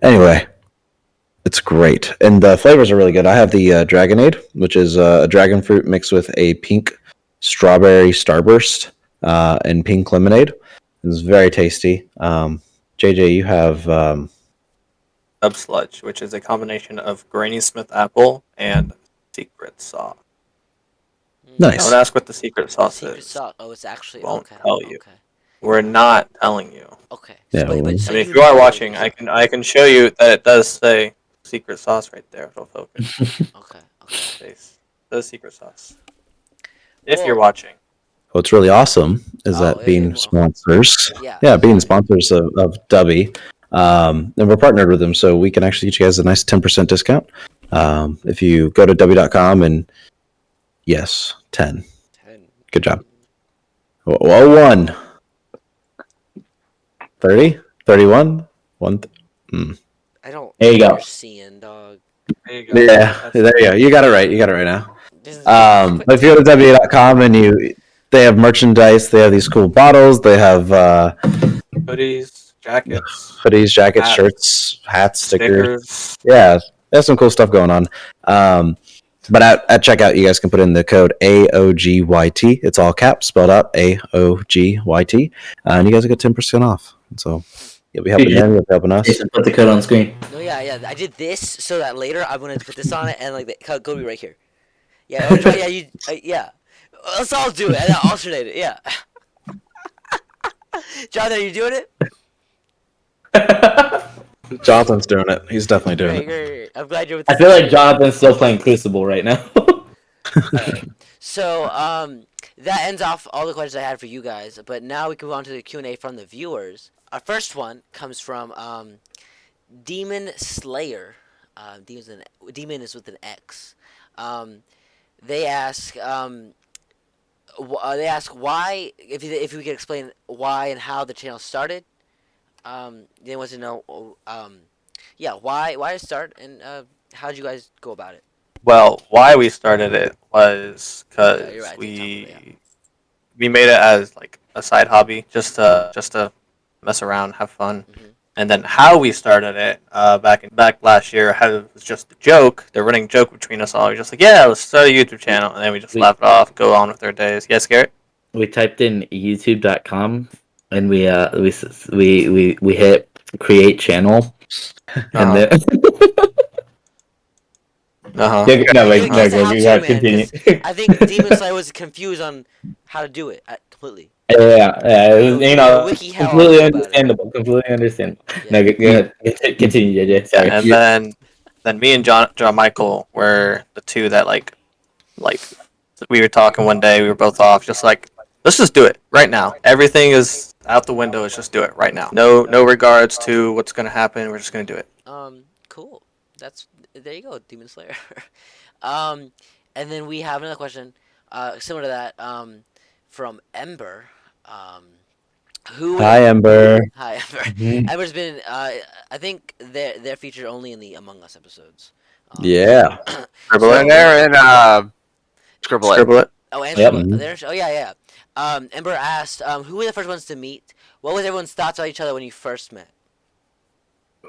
Anyway, it's great, and the flavors are really good. I have the Dragonade, which is a dragon fruit mixed with a pink strawberry starburst and pink lemonade. It's very tasty. JJ, you have Sub Sludge, which is a combination of Granny Smith apple and secret sauce. nice. Don't ask what the secret sauce Secret is. sauce. Oh, it's actually Won't okay. tell you. Okay. We're not telling you. Okay. Yeah, So, but, well- I mean, if you are watching, I can show you that it does say secret sauce right there. It'll focus. Okay. Okay. The secret sauce. If Well- you're watching. What's really awesome is that being okay. sponsors, Yeah. being sponsors of Dubby, and we're partnered with them, so we can actually get you guys a nice 10% discount. If you go to Dubby.com and yes, 10. 10. Good job. 1. 30? 31? 1. I don't. There you know go. what You're seeing, dog. There you go. Yeah, there you go. You got it right. You got it right now. This is- But if you go to Dubby.com and they have merchandise, they have these cool bottles, they have Hoodies, jackets, hoodies, jackets, Hats. shirts, hats, stickers. stickers. Yeah, there's some cool stuff going on. But at checkout, you guys can put in the code AOGYT. It's all caps, spelled out AOGYT, and you guys will get 10% off. So you'll be helping them, you'll be helping us. Jason, put the code on screen. No, yeah. I did this so that later I'm gonna put this on it and like the code will be right here. Yeah. Yeah. Let's all do it and then alternate it. Yeah. Jonathan, are you doing it? Jonathan's doing it. He's definitely doing it. Great. I'm glad you're with I us. feel like Jonathan's still playing Crucible right now. Alright. So that ends off all the questions I had for you guys. But now we can move on to the Q&A from the viewers. Our first one comes from Demon Slayer. Demon is with an X. They ask why, if we could explain why and how the channel started. They want to know, why it start and how did you guys go about it? Well, why we started it was because Yeah, you're right, I did tell them, we made it as like a side hobby, just to mess around, have fun. Mhm. And then how we started it back last year, it was just a joke. The running joke between us all. We're just like, yeah, let's start a YouTube channel, and then we just laugh it off, go on with our days. Yes, Garrett. We typed in youtube.com and we hit create channel and then Uh-huh. no, It gives a you how-to, guys continue. man, I think Demon Slayer was confused on how to do it completely. Yeah, it was, you know, Wiki how completely all about it. understandable. Completely understandable. Yeah. No, go ahead. Continue, JJ. Sorry. And then me and John Michael were the two that like we were talking one day. We were both off, just like, let's just do it right now. Everything is out the window. Let's just do it right now. No regards to what's gonna happen. We're just gonna do it. Cool. There you go, Demon Slayer. And then we have another question, similar to that, from Ember. Hi, Ember. Hi, Ember. Mhm. Ember's been, I think they're featured only in the Among Us episodes. Yeah. Scribble in there and scribble it. Scribble it. Oh, and Yep. yeah. Ember asked, who were the first ones to meet? What was everyone's thoughts on each other when you first met?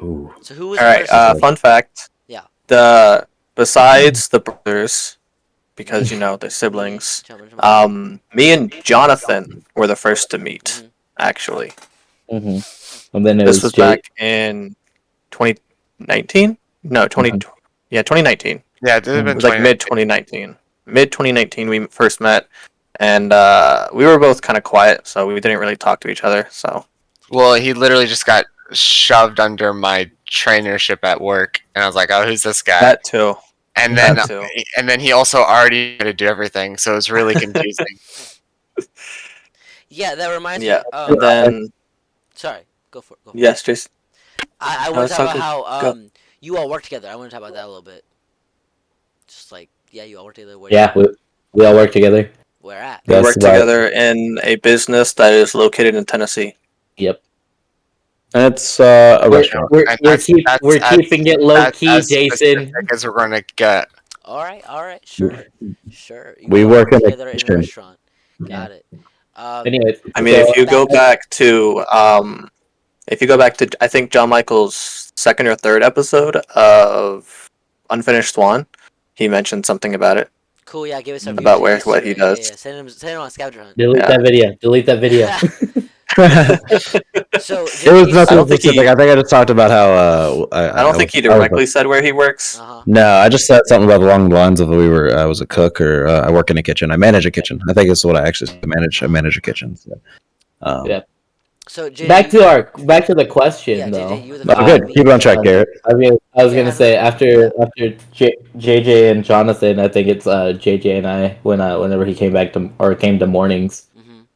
Ooh. So who was All the right. first? Fun fact. Yeah. Besides the brothers, because they're siblings. Me and Jonathan were the first to meet. Mhm. Actually, And then it this was Jay- back in 2019. No, 2019. Yeah, it did have It been was like 2019. mid 2019. Mid 2019, we first met, and we were both kind of quiet, so we didn't really talk to each other. So Well, he literally just got shoved under my trainership at work, and I was like, "Oh, who's this guy?" that too. and that too. then he also already had to do everything, so it was really confusing. Yeah, that reminds Yeah. me. And then Sorry, go for it. Go for it. yes, Jason. I No, want it's to talk all about good. how you all work together. I want to talk about that a little bit. Just like you all work together. Where Yeah, we all work together. where at? We That's work about- together in a business that is located in Tennessee. Yep. And it's a We're, restaurant. we're, And we're, that's- keep, that's- we're that's- keeping it low That's key, as Jason. specific as we're gonna get. All right, sure. You We all work in the together in a kitchen. restaurant. Got it. Anyways, I mean, so- if you go back to I think John Michael's second or third episode of Unfinished Swan, he mentioned something about it. Cool. Yeah, give us our About views. what he does. Yeah. Send him on a scavenger hunt. delete Yeah. that video. Delete that video. So It was you- nothing don't think specific. he- I think I just talked about how I don't think he directly said where he works. Uh-huh. No, I just said something about along the lines of I was a cook or I work in a kitchen. I manage a kitchen. I think it's what I actually manage. I manage a kitchen. So, Yeah. So JJ, back to the question yeah, though. JJ, you were the oh, good. Keep it on track, Garrett. I was Yeah, gonna say after JJ and Jonathan, I think it's JJ and I whenever he came to mornings.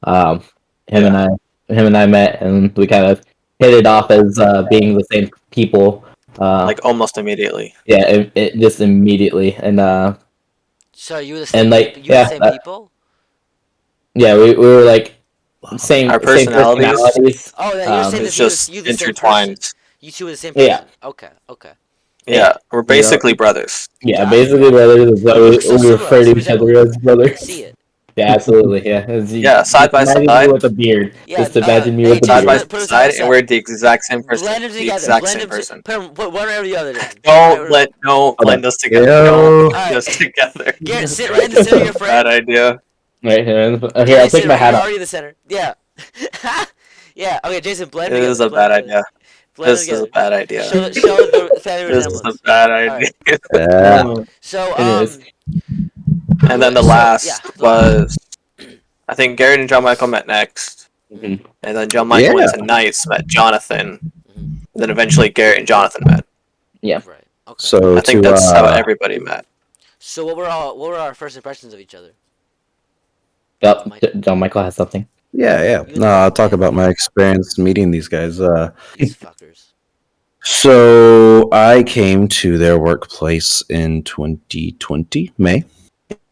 Mhm. Him and I met and we kind of hit it off as being the same people. Like almost immediately. Yeah, it just immediately and So you were the same. and like You were yeah, the same people. yeah, we were like same Our same personalities? personalities. Oh, yeah, you're saying It's that just you the same person. intertwined. You two were the same person. Yeah. Okay. Yeah, we're basically brothers. Yeah, Got basically it. brothers. But We, we're so we similar, refer so to each other resemble. as I brothers. see it. Yeah, absolutely. Yeah. Yeah, side by Imagine side. me with a beard. Yeah, Just imagine me hey, with a Side by beard. Put us side, side and we're the exact same person. Blend them The together. exact Blend same them person. Put one over the other. Then. Don't on. blend us together. Yo. Don't Alright. blend us together. Garrett, sit right in the center of your frame. Bad idea. Right here. Yeah, Here, I'll sit take my right- hat you're off. already in the center. Yeah. Yeah. Okay, Jason, blend It together. is a blend bad together. idea. Blend This is a together. bad idea. Show the family This is resemblance. a bad idea. Yeah. So Anyways. And then the So, last yeah. was, I think Garrett and John Michael met next, Mhm. and then John Michael went to Knights, met Jonathan, and then eventually Garrett and Jonathan met. Yeah. Right. Okay. So I think to, that's how everybody met. So what were our first impressions of each other? Yep. John Michael has something. yeah. No, I'll talk about my experience meeting these guys. These fuckers. So I came to their workplace in 2020, May.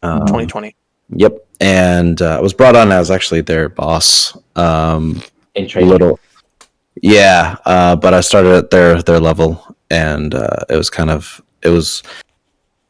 2020. Yep, and I was brought on as actually their boss. In A training. little, yeah, but I started at their level, and it was.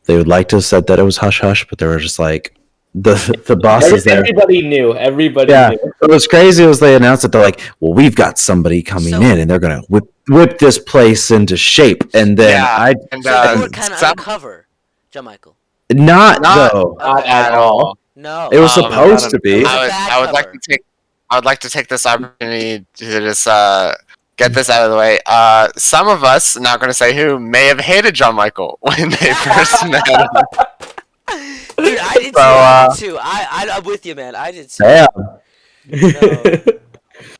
They would like to have said that it was hush hush, but they were just like the bosses there. Everybody knew. Everybody Yeah, knew. what was crazy was they announced it. They're like, "Well, we've got somebody coming So- in, and they're gonna whip this place into shape." And then Yeah. And So you were kind of some- undercover, John Michael. not Not- though. Not at all. No. It was Um, supposed to be. It was a I would, bad I would like cover. to take I would like to take this opportunity to just get this out of the way. Some of us, not going to say who, may have hated John Michael when they first met him. Dude, I did So, too. I'm with you, man. I did too. Damn. No.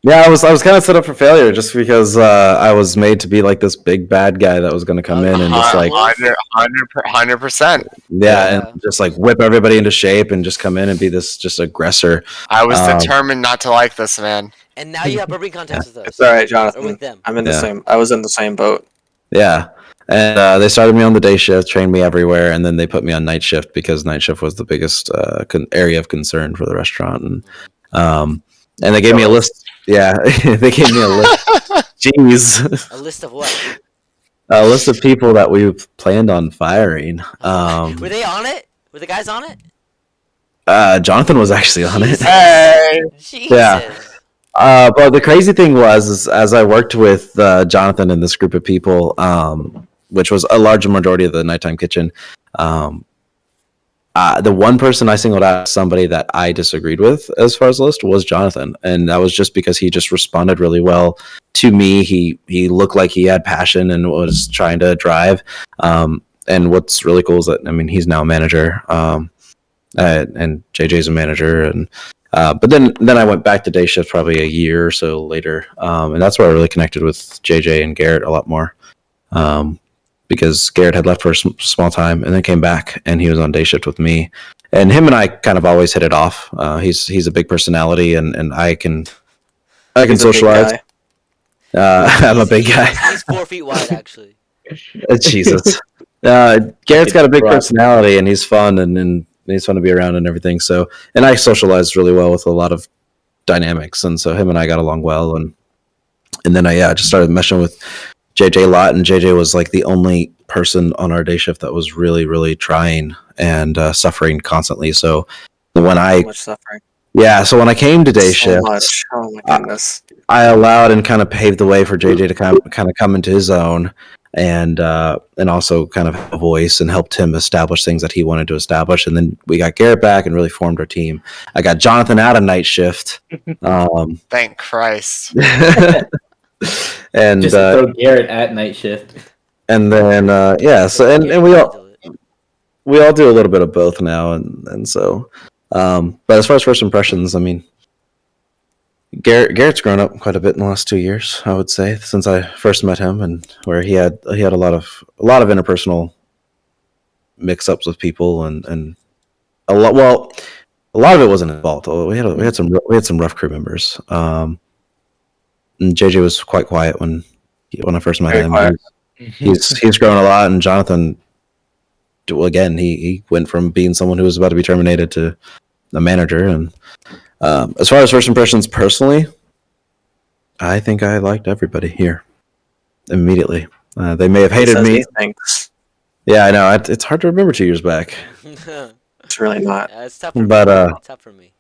Yeah, I was kind of set up for failure just because I was made to be like this big bad guy that was going to come in and just like 100%. yeah, and just like whip everybody into shape and just come in and be this just aggressor. I was Um, determined not to like this man. And now you have bourbon contest with us. It's all right, Or Jonathan. with them. I'm in the Yeah. same. I was in the same boat. Yeah. And they started me on the day shift, trained me everywhere, and then they put me on night shift because night shift was the biggest area of concern for the restaurant. And they gave me a list. Yeah, they gave me a list. Jeez, A list of what? a list of people that we planned on firing. Were they on it? Were the guys on it? Jonathan was actually on it. Jesus. Hey! Jesus. Yeah. But the crazy thing was, as I worked with Jonathan and this group of people, which was a large majority of the nighttime kitchen, the one person I singled out as somebody that I disagreed with as far as the list was Jonathan, and that was just because he just responded really well to me. He looked like he had passion and was trying to drive. And what's really cool is that he's now a manager. and JJ's a manager, and but then I went back to day shift probably a year or so later, and that's where I really connected with JJ and Garrett a lot more, because Garrett had left for a small time and then came back, and he was on day shift with me, and him and I kind of always hit it off. He's a big personality, and I can He's a big socialize. guy. I'm a big guy. He's 4 feet wide, actually. Jesus. Garrett's got a big Right. personality, and he's fun, and he's fun to be around and everything. So, and I socialized really well with a lot of dynamics, and so him and I got along well, and then I just started meshing with JJ a lot, and JJ was like the only person on our day shift that was really, really trying and suffering constantly. So when So much suffering. so when I came to day So shift, much. Oh my goodness. I allowed and kind of paved the way for JJ to kind of come into his own, and also kind of have a voice, and helped him establish things that he wanted to establish. And then we got Garrett back and really formed our team. I got Jonathan out of night shift, Thank Christ. and Just throw Garrett at night shift. and then so and we all do a little bit of both now, and so but as far as first impressions, I mean, Garrett's grown up quite a bit in the last 2 years, I would say, since I first met him, and where he had a lot of interpersonal mix-ups with people, and a lot of it wasn't his fault. We had some rough crew members. And JJ was quite quiet when I first met Very him. quiet. He's grown a lot, and Jonathan, well, again, he went from being someone who was about to be terminated to a manager. And as far as first impressions personally, I think I liked everybody here immediately. They may have hated me. Thanks. Yeah, I know. It's hard to remember 2 years back. It's really not. It's tough for But, me. It's tough for me.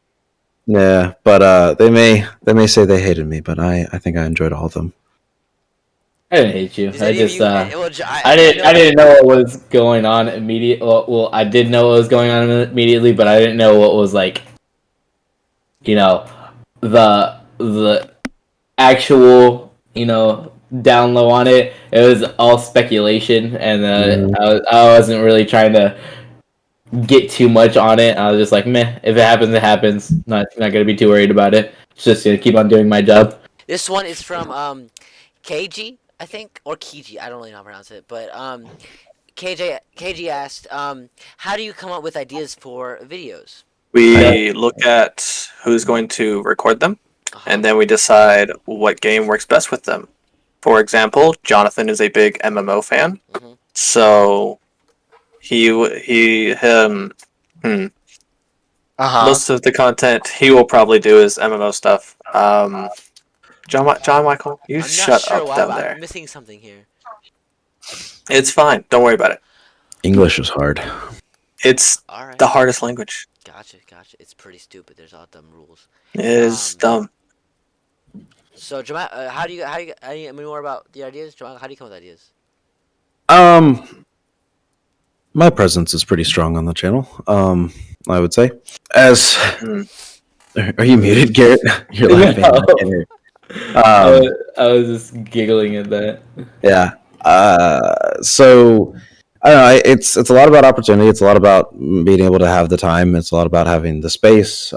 Yeah, but they may say they hated me, but I think I enjoyed all of them. I didn't hate you. Does I any of just you- I didn't know what was going on immediately. Well, I did know what was going on immediately, but I didn't know what was like, the actual, down low on it. It was all speculation, and I wasn't really trying to get too much on it. I was just like, meh, if it happens, it happens. Not gonna be too worried about it. Just gonna keep on doing my job. This one is from KG, I think, or Kiji. I don't really know how to pronounce it, but KG asked, how do you come up with ideas for videos? We look at who's going to record them, and then we decide what game works best with them. For example, Jonathan is a big MMO fan, so most of the content he will probably do is MMO stuff. John Michael, you I'm not shut sure up why, down but there. I'm missing something here. It's fine. Don't worry about it. English is hard. It's All right. the hardest language. Gotcha. It's pretty stupid. There's all dumb rules. It is dumb. So, Jamal, how do you more about the ideas? Jamal, how do you come up with ideas? My presence is pretty strong on the channel. I would say. As are you muted, Garrett? You're laughing. No. I can't hear. I was just giggling at that. Yeah. So I don't know. It's a lot about opportunity. It's a lot about being able to have the time. It's a lot about having the space.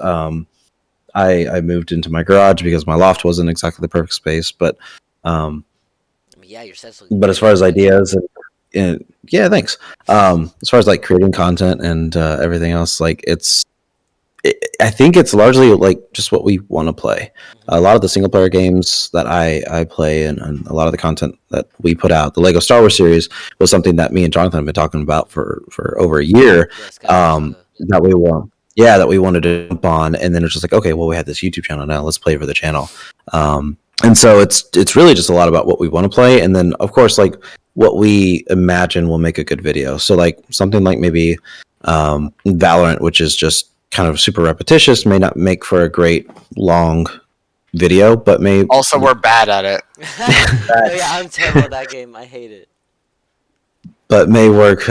I moved into my garage because my loft wasn't exactly the perfect space, but Yeah, you're sensible. but as far as ideas and yeah, thanks. As far as like creating content and everything else, like I think it's largely like just what we want to play. A lot of the single player games that I play and a lot of the content that we put out, the Lego Star Wars series was something that me and Jonathan have been talking about for over a year. That we wanted to jump on, and then it's just like, okay, well, we have this YouTube channel now, let's play for the channel. And so it's really just a lot about what we want to play, and then of course like what we imagine will make a good video. So like something like maybe Valorant, which is just kind of super repetitious, may not make for a great long video, but may Also, we're bad at it. Yeah, I'm terrible at that game. I hate it. but may work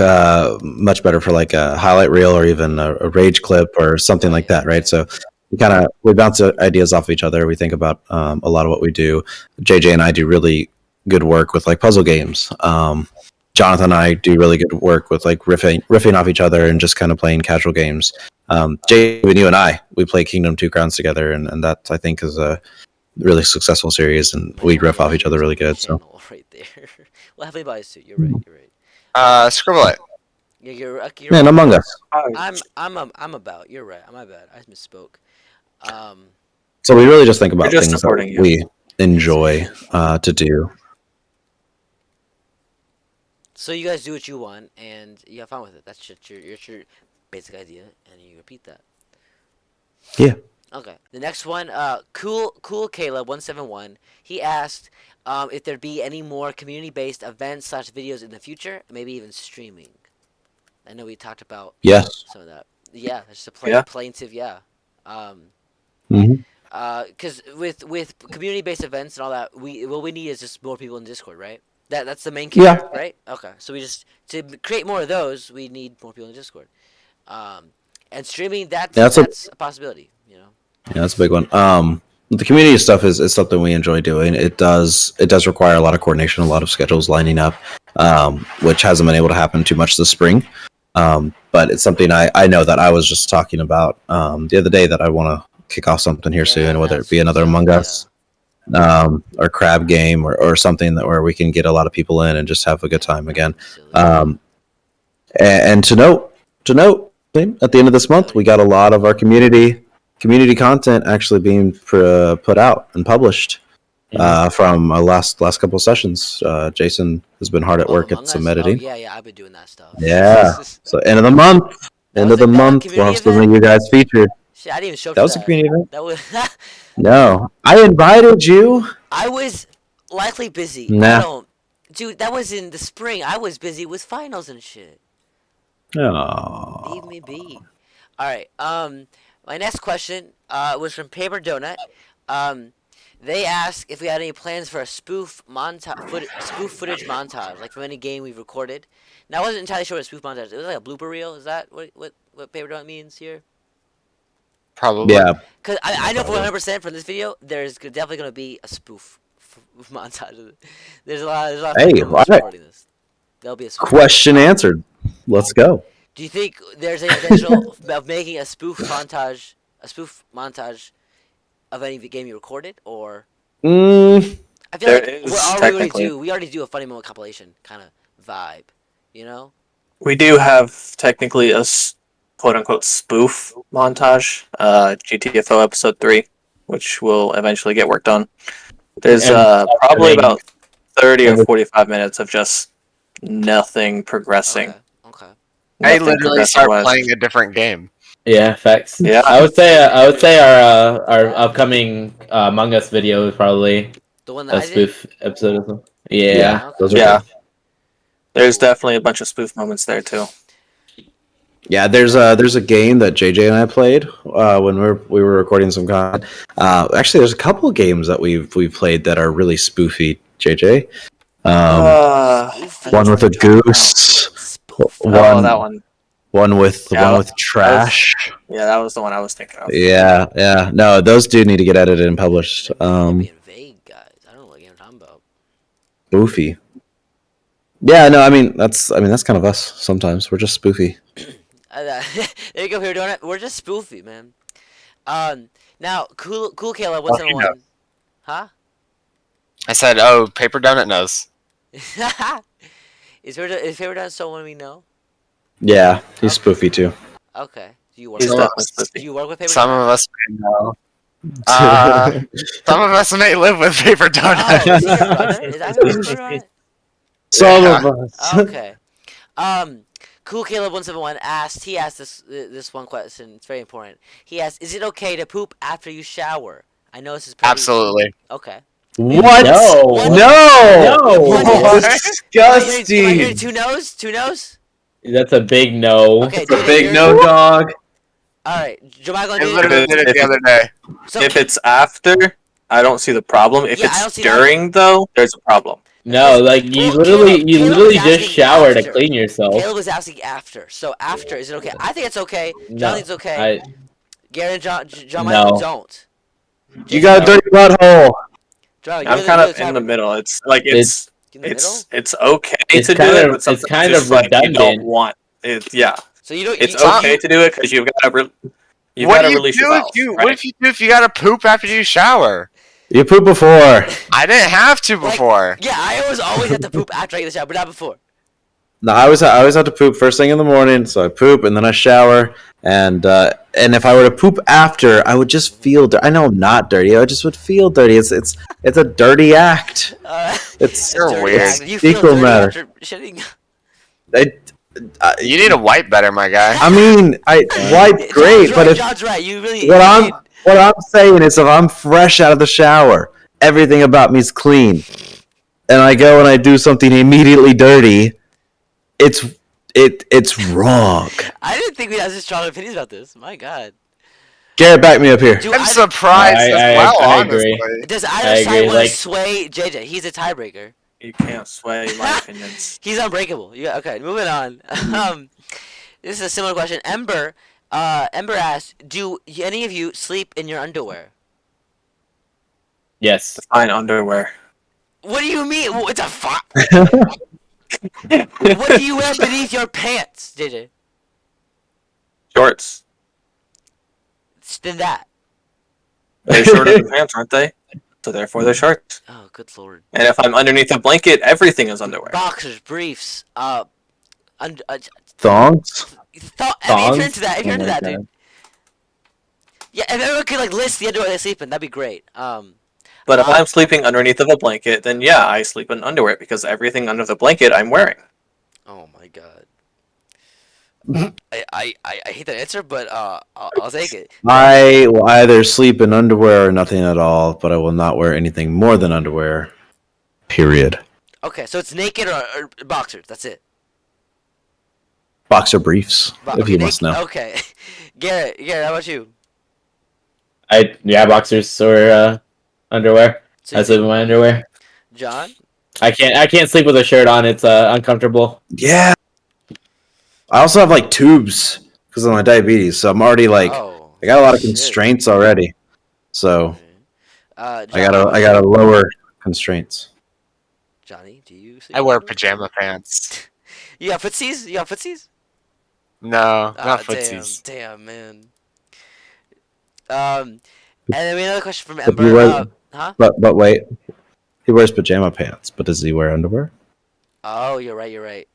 much better for like a highlight reel or even a rage clip or something like that, right? So we bounce ideas off each other. We think about a lot of what we do. JJ and I do really good work with like puzzle games, Jonathan and I do really good work with like riffing off each other and just kind of playing casual games. Jacob, you and I, we play Kingdom 2 Crowns together, and that I think is a really successful series, and we riff off each other really good. So right there. Well, heavily biased too. You're right. You're right. Scribble it. Yeah, you're man, Among Us. I'm about. You're right. My bad. I misspoke. So we really just think about We're just things that supporting you. we enjoy to do. So you guys do what you want, and you have fun with it. That's just your basic idea, and you repeat that. Yeah. Okay. The next one, cool Caleb 171. He asked if there'd be any more community-based events / videos in the future, maybe even streaming. I know we talked about Yes. some of that. Yeah, that's just plaintive. Yeah. Because with community-based events and all that, what we need is just more people in Discord, right? That's the main key, right? Okay, so we just to create more of those, we need more people in Discord. And streaming that's a possibility, you know. Yeah, that's a big one. The community stuff is something we enjoy doing. It does require a lot of coordination, a lot of schedules lining up, which hasn't been able to happen too much this spring. But it's something I know that I was just talking about the other day that I want to kick off something here soon, whether it be another Among Us, or crab game, or something where we can get a lot of people in and just have a good time again. And to note, at the end of this month, we got a lot of our community content actually being put out and published from our last couple of sessions. Jason has been hard at work at some editing. Yeah, I've been doing that stuff. Yeah. So end of the month, we'll have some of you guys featured. Shit, I didn't even show up. That was a community event. That was. No, I invited you. I was likely busy. Nah. Dude, that was in the spring. I was busy with finals and shit. Oh. Leave me be. All right. My next question was from Paper Donut. They asked if we had any plans for a spoof footage montage, like from any game we've recorded. Now, I wasn't entirely sure what a spoof montage is. It was like a blooper reel. Is that what Paper Donut means here? Probably. Yeah. Because I know for 100% from this video, there's definitely going to be a spoof montage. There's a lot of Hey, people recording this. There'll be a spoof. Question answered. Let's go. Do you think there's any potential of making a spoof montage of any game you recorded, or? I feel like we already do a funny moment compilation kind of vibe, you know? We do have technically a quote-unquote spoof montage, GTFO episode 3, which will eventually get worked on. There's probably about 30 or 45 minutes of just nothing progressing. Okay. I literally start playing a different game. Yeah, facts. Yeah. I would say our upcoming Among Us video is probably The one a that spoof episode or something. Yeah. Okay. Those are Yeah. good. There's definitely a bunch of spoof moments there too. Yeah, there's a game that JJ and I played when we were recording some content. Actually, there's a couple of games that we've played that are really spoofy. JJ, one with a goose. That one. One with trash. That was the one I was thinking of. Yeah. No, those do need to get edited and published. You're being vague, guys. I don't know what game I'm talking about. Spoofy. Yeah, no, I mean that's kind of us. Sometimes we're just spoofy. There you go. We're doing it. We're just spoofy, man. Now, cool Caleb 171. Huh? I said, Paper Donut knows. Is Paper Donut someone we know? Yeah, he's spoofy too. Okay. Do you work? He's with definitely spoofy. Do you work with Paper Some Donut? of us may know. Some of us may live with Paper Donut. Oh, is he your brother? Is that your brother? Some Yeah. of us. Okay. Cool Caleb 171 asked. He asked this one question. It's very important. He asked, "Is it okay to poop after you shower?" I know this is pretty... Absolutely. Okay. What? No. What? Disgusting. Am I hearing two no's? Two no's? That's a big no. Okay. It's a big no, dog. All right. Am I I gonna do literally did it the other day. So, If it's after, I don't see the problem. If Yeah, I don't it's see that. during, though, there's a problem. No, like you Well, literally Caleb was just asking shower to after. clean yourself. Caleb was asking after. So after, is it okay? I think it's okay. John thinks it's okay. Gary and John Michael don't. You got a dirty butthole. John, I'm kind of in the middle. It's like it's In the middle? It's okay It's to do kind it, of- but it's sometimes kind just of like you don't redundant. want it. Yeah, So you don't. it's you, okay to do it because you've got to What do you release your do if bowels. you? Right? What if you do if you gotta poop after you shower? You poop before. I didn't have to Like, before. Yeah, I always have to poop after I get the shower, but not before. No, I always have to poop first thing in the morning, so I poop and then I shower, and if I were to poop after, I would just feel. I know I'm not dirty. I just would feel dirty. It's a dirty act. It's You're dirty weird. act. You feel fecal dirty matter. after shitting. You need to wipe better, my guy. I mean, I wipe great, John's but right, if John's right. You really. what I I'm mean, what I'm saying is, if I'm fresh out of the shower, everything about me's clean, and I go and I do something immediately dirty, it's wrong. I didn't think we had such strong opinions about this. My God. Garrett, back me up here. Do I'm either- surprised I- as well, I honestly. agree. Does I either side agree, want to like- sway JJ? He's a tiebreaker. You can't sway my opinions. He's unbreakable. Yeah. Okay. Moving on. This is a similar question. Ember asked, "Do any of you sleep in your underwear?" Yes. Fine underwear. What do you mean? It's a What do you wear beneath your pants, JJ? Shorts. Than that. They're shorter than pants, aren't they? So therefore they're shorts. Oh, good lord. And if I'm underneath a blanket, everything is underwear. Boxers, briefs, Thongs? I mean, if you're into that, Oh my dude. God. Yeah, if everyone could like list the underwear they sleep in, that'd be great. But if I'm sleeping underneath of a blanket, then yeah, I sleep in underwear because everything under the blanket I'm wearing. Oh my god. I hate that answer, but I'll take it. I will either sleep in underwear or nothing at all, but I will not wear anything more than underwear. Period. Okay, so it's naked or boxers. That's it. Boxer briefs, if you must know. Okay, Garrett, how about you? Boxers or underwear. So I you sleep in my underwear. John? I can't sleep with a shirt on. It's uncomfortable. Yeah. I also have like tubes because of my diabetes, so I'm already like Oh, I got a lot of shit. constraints already. So John, I gotta lower constraints. Johnny, do you sleep I in wear underwear? pajama pants. You got footsies? You got footsies? No, Ah, not footsies. Damn, man. And then we have another question from If you Ember. wear- Huh? But wait, he wears pajama pants, but does he wear underwear? Oh, you're right.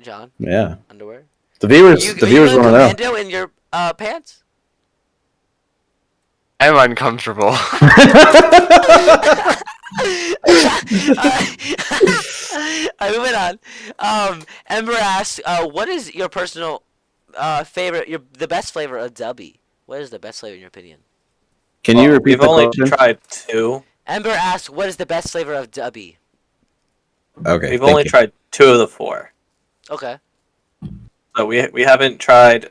John, Yeah. underwear? The viewers Are you want to know. commando in your pants? I'm uncomfortable. Alright, moving on. Ember asks, what is your personal favorite, the best flavor of Dubby? What is the best flavor in your opinion? Can you repeat We've the only question? tried two. Ember asks, what is the best flavor of Dubby? Okay. We've thank only you. tried two of the four. Okay. So we haven't tried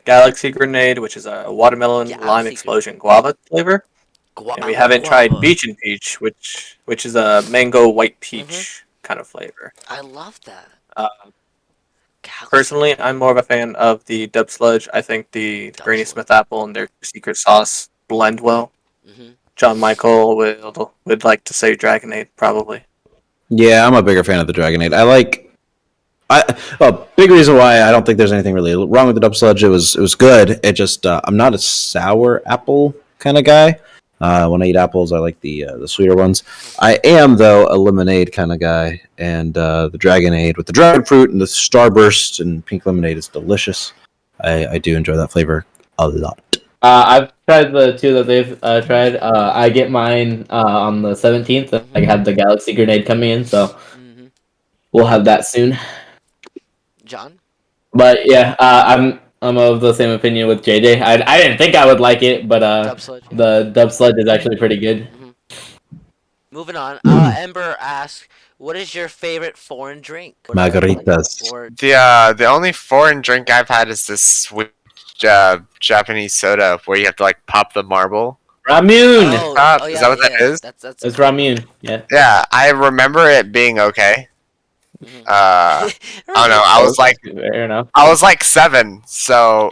Galaxy Grenade, which is a watermelon Galaxy lime explosion guava flavor, and we haven't tried Beach and Peach, which is a mango white peach kind of flavor. I love that. Galaxy. Personally, I'm more of a fan of the Dub Sludge. I think the Dub Granny Sludge. Smith apple and their secret sauce blend well. Mhm. John Michael would like to say Dragonade, probably. Yeah, I'm a bigger fan of the Dragonade. Big reason why I don't think there's anything really wrong with the Dub Sludge. It was good. It just I'm not a sour apple kind of guy. When I eat apples, I like the sweeter ones. I am though a lemonade kind of guy, and the Dragonade with the dragon fruit and the Starburst and pink lemonade is delicious. I do enjoy that flavor a lot. I've tried the two that they've tried. I get mine on the 17th. I have the Galaxy Grenade coming in, so Mhm. we'll have that soon. John? But yeah, I'm of the same opinion with JJ. I didn't think I would like it, but Dub Sludge. the Dub Sludge is actually pretty good. Moving on. Ember asks, what is your favorite foreign drink? Margaritas. Or The only foreign drink I've had is this sweet Japanese soda where you have to like pop the marble. Ramune. Is that what that is? That's It's Ramune. Yeah. Yeah, I remember it being okay. Mhm. I don't know. I was Fair enough. like 7, so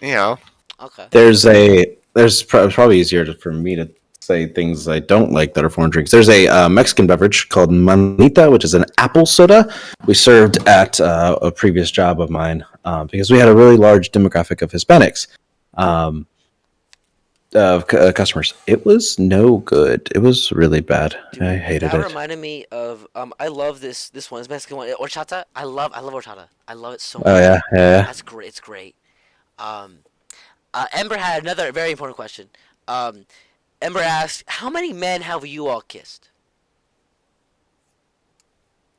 you know. Okay. It's probably easier for me to say things I don't like that are foreign drinks. There's a Mexican beverage called Manita, which is an apple soda. We served at a previous job of mine because we had a really large demographic of Hispanics customers. It was no good. It was really bad. Dude, I hated that it. reminded me of I love this one. This Mexican one, horchata. I love horchata. I love it so much. Oh yeah. That's great. It's great. Ember had another very important question. Ember asked, "How many men have you all kissed?"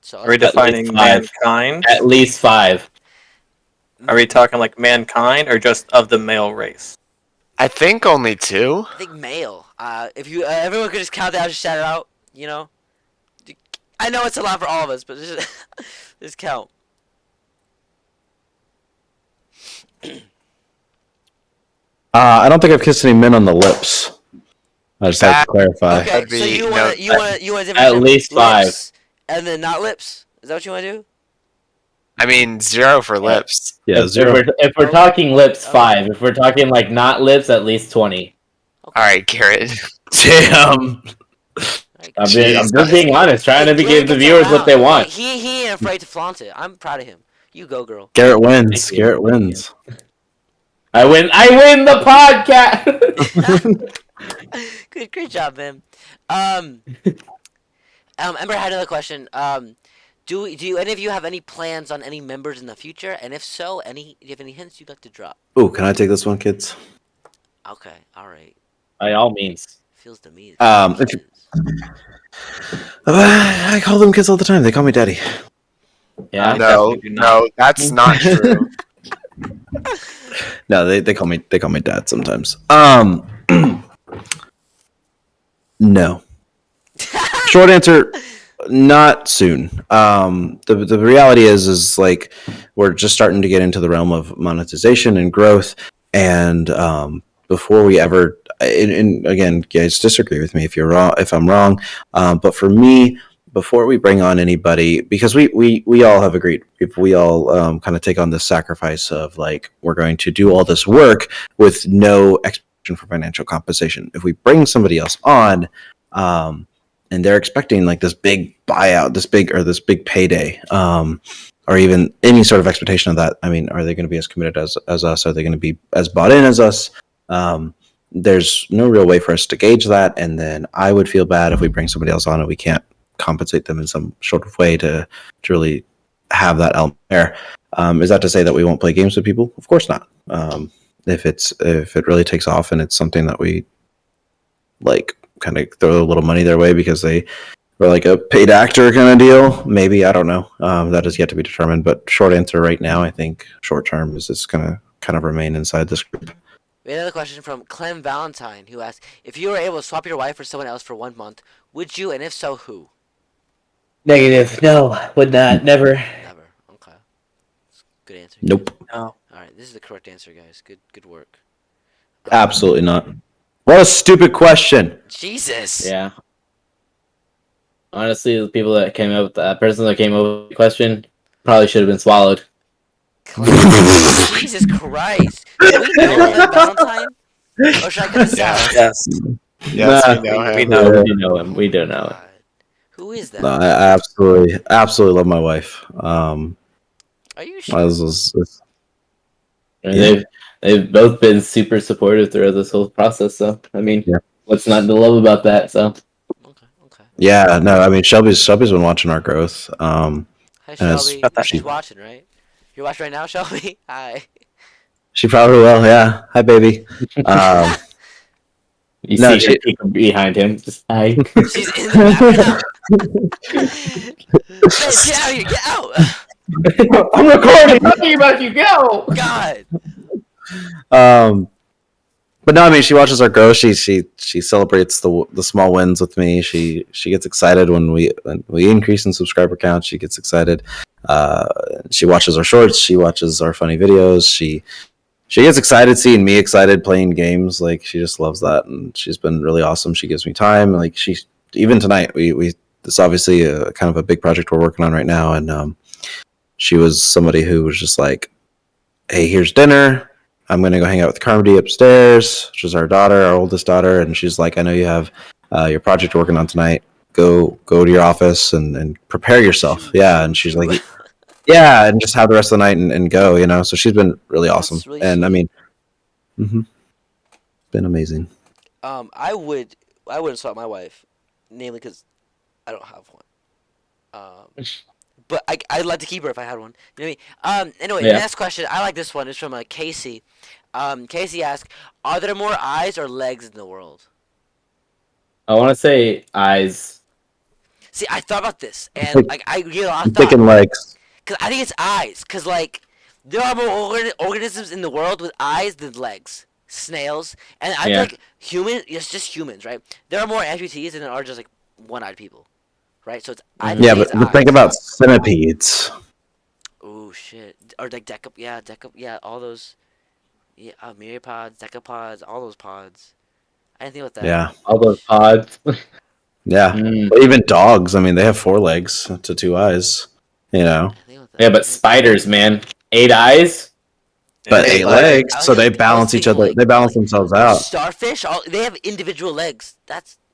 So Are we defining mankind? At least 5. Are we talking like mankind or just of the male race? I think only 2. I think male. If you everyone could just count that, just shout it out. I know it's a lot for all of us, but just count. I don't think I've kissed any men on the lips. I just like to clarify. Okay, That'd so be- you want to At least 5. and then not lips. Is that what you want to do? I mean, 0 for lips. Yeah, If 0. if we're talking lips, 5. If we're talking like not lips, at least 20. All right, Garrett. Damn. I'm Jesus. just being honest, trying to Garrett give the gets viewers around. what they want. He ain't afraid to flaunt it. I'm proud of him. You go, girl. Garrett wins. Thank you. Garrett wins. I win the podcast. Great job, man. Ember had another question. Do any of you have any plans on any members in the future? And if so, do you have any hints you'd like to drop? Ooh, can I take this one, kids? Okay, all right. By all means. Feels to me. I call them kids all the time. They call me daddy. Yeah. No, definitely do not. no, that's not true. No, they call me dad sometimes. No. Short answer, not soon. The reality is like we're just starting to get into the realm of monetization and growth, and before we ever, and again, guys, disagree with me if you're wrong, if I'm wrong. But for me, before we bring on anybody, because we all have agreed, if we all kind of take on this sacrifice of like we're going to do all this work with no expectation for financial compensation. If we bring somebody else on, and they're expecting like this big buyout, this big payday, or even any sort of expectation of that, I mean, are they going to be as committed as us? Are they going to be as bought in as us? There's no real way for us to gauge that, and then I would feel bad if we bring somebody else on and we can't compensate them in some sort of way to really have that element there. Is that to say that we won't play games with people? Of course not. If it really takes off and it's something that we like kind of throw a little money their way because they were like a paid actor kind of deal, maybe, I don't know. That is yet to be determined, but short answer right now, I think short term is it's going to kind of remain inside this group. We had another question from Clem Valentine, who asked, if you were able to swap your wife for someone else for 1 month, would you, and if so, who? Negative. No, would not. Never. Never. Okay. Good answer. Nope. No. Alright, this is the correct answer, guys. Good work. Absolutely not. What a stupid question. Jesus! Yeah. Honestly, the people that came up with that person that came up with the question probably should have been swallowed. Jesus Christ! Do we know Clem Valentine? Or should I cut this out? Yes. Yes, Nah, we know him. we No, know. we know him. We do know him. God. Who is that? No, I absolutely love my wife. Are you I sure? was- And Yeah. they've both been super supportive throughout this whole process. So I mean, Yeah. what's not to love about that? So Okay. yeah, no, I mean Shelby's been watching our growth. Hi, And it's- Shelby. Got that. She's watching, right? You're watching right now, Shelby? Hi. She probably will. Yeah. Hi, baby. you No, see her peek behind him. Just hi. She's in the background. Get out of here! Get out! I'm recording. Talking about you. Go. God. But no, I mean she watches our growth. She celebrates the small wins with me. She gets excited when we increase in subscriber count. She gets excited. She watches our shorts. She watches our funny videos. She gets excited seeing me excited playing games. Like she just loves that, and she's been really awesome. She gives me time. Like even tonight we this obviously kind of a big project we're working on right now, and she was somebody who was just like, hey, here's dinner. I'm gonna go hang out with Carmody upstairs, which is our daughter, our oldest daughter, and she's like, I know you have your project you're working on tonight. Go to your office and prepare yourself. Yeah, and she's like, yeah, and just have the rest of the night and go. So she's been really awesome, That's really and I sweet. mean, been amazing. I wouldn't swap my wife, namely because I don't have one. But I'd like to keep her if I had one. You know what I mean? Anyway, Yeah. next question. I like this one. It's from Casey. Casey asked, "Are there more eyes or legs in the world?" I want to say eyes. See, I thought about this, and Like, like I get a lot I'm of thought. thinking legs. Cause I think it's eyes. Cause like there are more organisms in the world with eyes than legs. Snails, and I feel Yeah. like it's just humans, right? There are more amputees than there are just like one-eyed people, right? So it's I Mhm. Yeah, think but, it's but think eyes. about centipedes. Oh shit! Or like all those, myriapods, decapods, all those pods. I didn't think about that. Yeah, All those pods. yeah. Mm. But even dogs. I mean, they have 4 legs to 2 eyes. I didn't think about that. Yeah, but spiders, man, 8 eyes. But Eight 8 legs. legs, so they balance each other. They balance themselves out. Starfish, they have individual legs.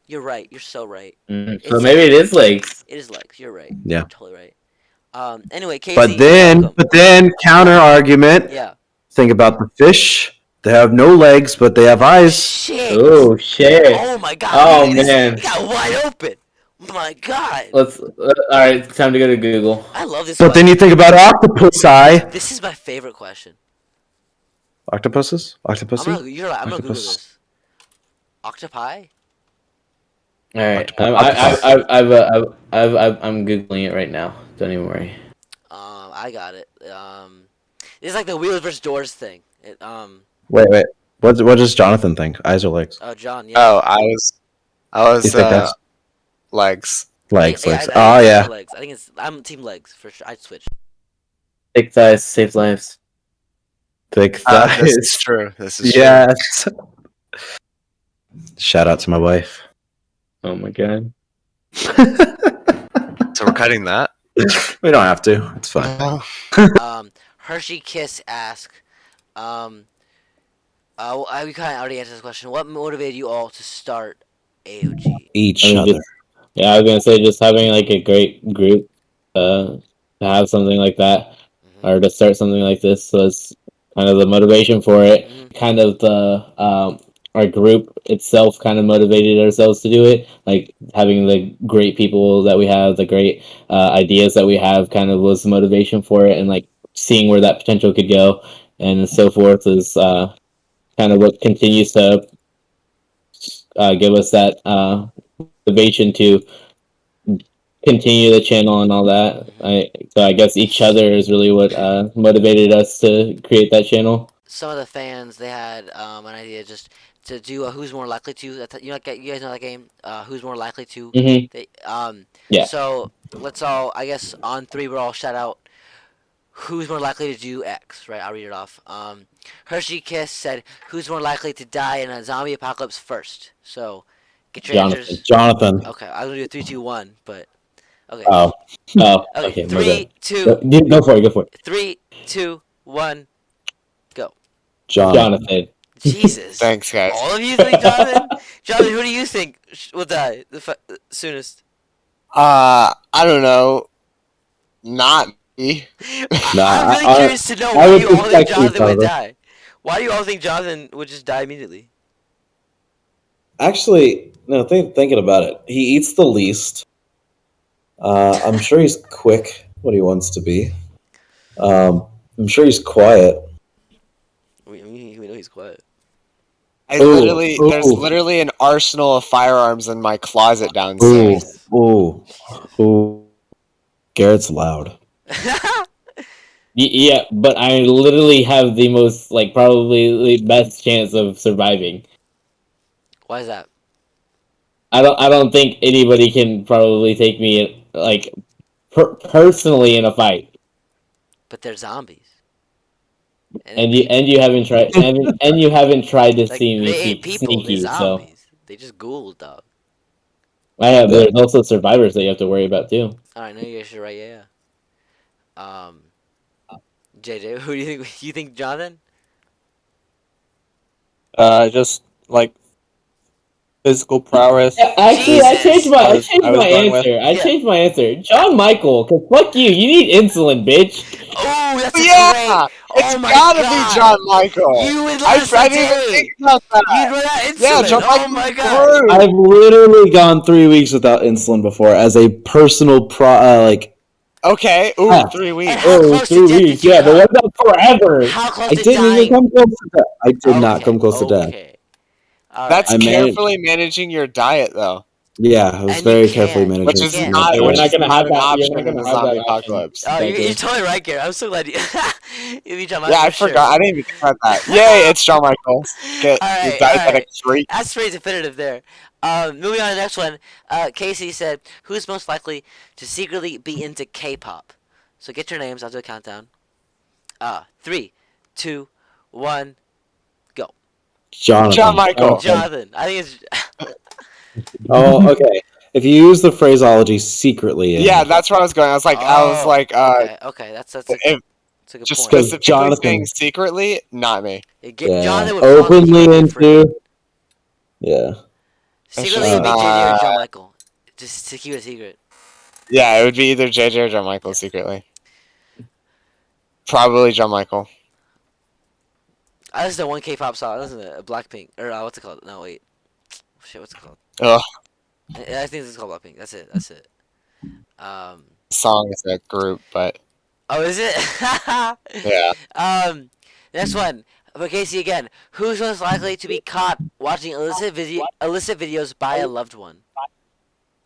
You're right. You're so right. So maybe it is legs. It is legs. You're right. Yeah. You're totally right. Anyway, Casey, But then counter argument. yeah. Think about the fish. They have no legs, but they have eyes. Shit. Oh shit! Oh my god. Oh, This man. got wide open. My god. Let's. All right, it's time to go to Google. I love this. But then you think about octopus eye. This is my favorite question. Octopuses? I'm Octopussy? gonna Google Octopus. this. Octopi? All right, Octopus. I'm googling it right now. Don't even worry. I got it. This is like the wheels versus doors thing. Wait. What does Jonathan think? Eyes or legs? John. Yeah. Oh, I was You think that's legs. legs? I Legs. think Oh it's yeah. Legs. I think I'm team legs for sure. I'd switch. Thick thighs save lives. Thick This thighs. is true. This is true. Yes. Shout out to my wife. Oh my god. So we're cutting that. We don't have to. It's fine. Hershey Kiss asked, we kind of already answered this question. What motivated you all to start AOG? Each I mean, other. Yeah, I was gonna say just having like a great group, to have something like that, or to start something like this was kind of the motivation for it. Mhm. Kind of the our group itself kind of motivated ourselves to do it. Like having the great people that we have, the great ideas that we have, kind of was the motivation for it, and like seeing where that potential could go and so forth is kind of what continues to give us that motivation to continue the channel and all that. So I guess each other is really what motivated us to create that channel. Some of the fans, they had an idea just to do who's more likely to. You guys know that game. Who's more likely to? Mm-hmm. Yeah. So let's all, I guess, on 3 we'll all shout out who's more likely to do X. Right. I'll read it off. Hershey Kiss said, "Who's more likely to die in a zombie apocalypse first?" So get your answers. Jonathan. Okay, I'm gonna do 3, 2, 1, but okay. Oh. Okay. Okay. 3, 2, Go for it. Go for it. 3, 2, 1. Jonathan. Jesus. Thanks, guys. All of you think Jonathan? Jonathan, who do you think will die the soonest? I don't know. Not me. I'm really curious to know I why would you all think suspect you, Jonathan would Jonathan. die. Why do you all think Jonathan would just die immediately? Actually, no. Thinking about it, he eats the least. I'm sure he's quick when he wants to be. I'm sure he's quiet. We know he's quiet. There's literally an arsenal of firearms in my closet downstairs. Ooh. Garrett's loud. Yeah, but I literally have the most, like, probably the best chance of surviving. Why is that? I don't think anybody can probably take me, like, personally in a fight. But they're zombies. And you haven't tried and you haven't tried to like, see me they ain't people, sneaky, they're so zombies. They just ghouls, dog. I have. There's also survivors that you have to worry about too. Alright, no, you guys are right, yeah. JJ, who do you think? You think Jonathan? Just like physical prowess. Actually, I changed Jesus. my I I was changed my going with. answer. I Yeah. changed my answer. John Michael, cause fuck you. You need insulin, bitch. Oh, that's a Yeah, great. it's Oh my gotta be god. John Michael. You would I last a didn't even think day. about that. You'd run out of Yeah, insulin. John Oh Michael's my god. rude. I've literally gone 3 weeks without insulin before as a personal Okay, ooh, Yeah. 3 And weeks. how Oh, close to 3 death did weeks. you Yeah, but come? what about forever? How close I to didn't even dying? come close to that. I did not Okay, come close to death. Okay. All That's right. I managed. carefully managing your diet, though, Yeah, I was And you very carefully can't. which managing. is can't. my not, Yeah, you're which diet. not is gonna not have an that. You're option not in gonna the have zombie that option. apocalypse. Oh, Thank you're you. totally right, Garrett. I'm so glad you. You beat John Yeah, Michael I for sure. forgot. I didn't even think about that. Yay, it's John Michael. Get All your right, diabetic freak. That's pretty definitive there. Moving on to the next one. Casey said, "Who's most likely to secretly be into K-pop?" So get your names. I'll do a countdown. 3, 2, 1, go. Jonathan. John Michael. Jonathan. I think it's. Oh, okay. If you use the phraseology secretly, Yeah, that's where I was going. I was like, Okay. That's a if, good just point. specifically Jonathan- saying secretly, not me. Jonathan would openly probably be afraid. into. Yeah. Secretly, it'd be just JJ or John Michael. Just to keep it a secret. Yeah, it would be either JJ or John Michael secretly. Probably John Michael. I listened to one K-pop song. I listened to Blackpink or what's it called? No, wait. Shit, what's it called? Ugh, I think it's called Blackpink. That's it. song is a group, but Oh, is it? yeah. Next one. For Casey again. Who's most likely to be caught watching illicit videos by a loved one?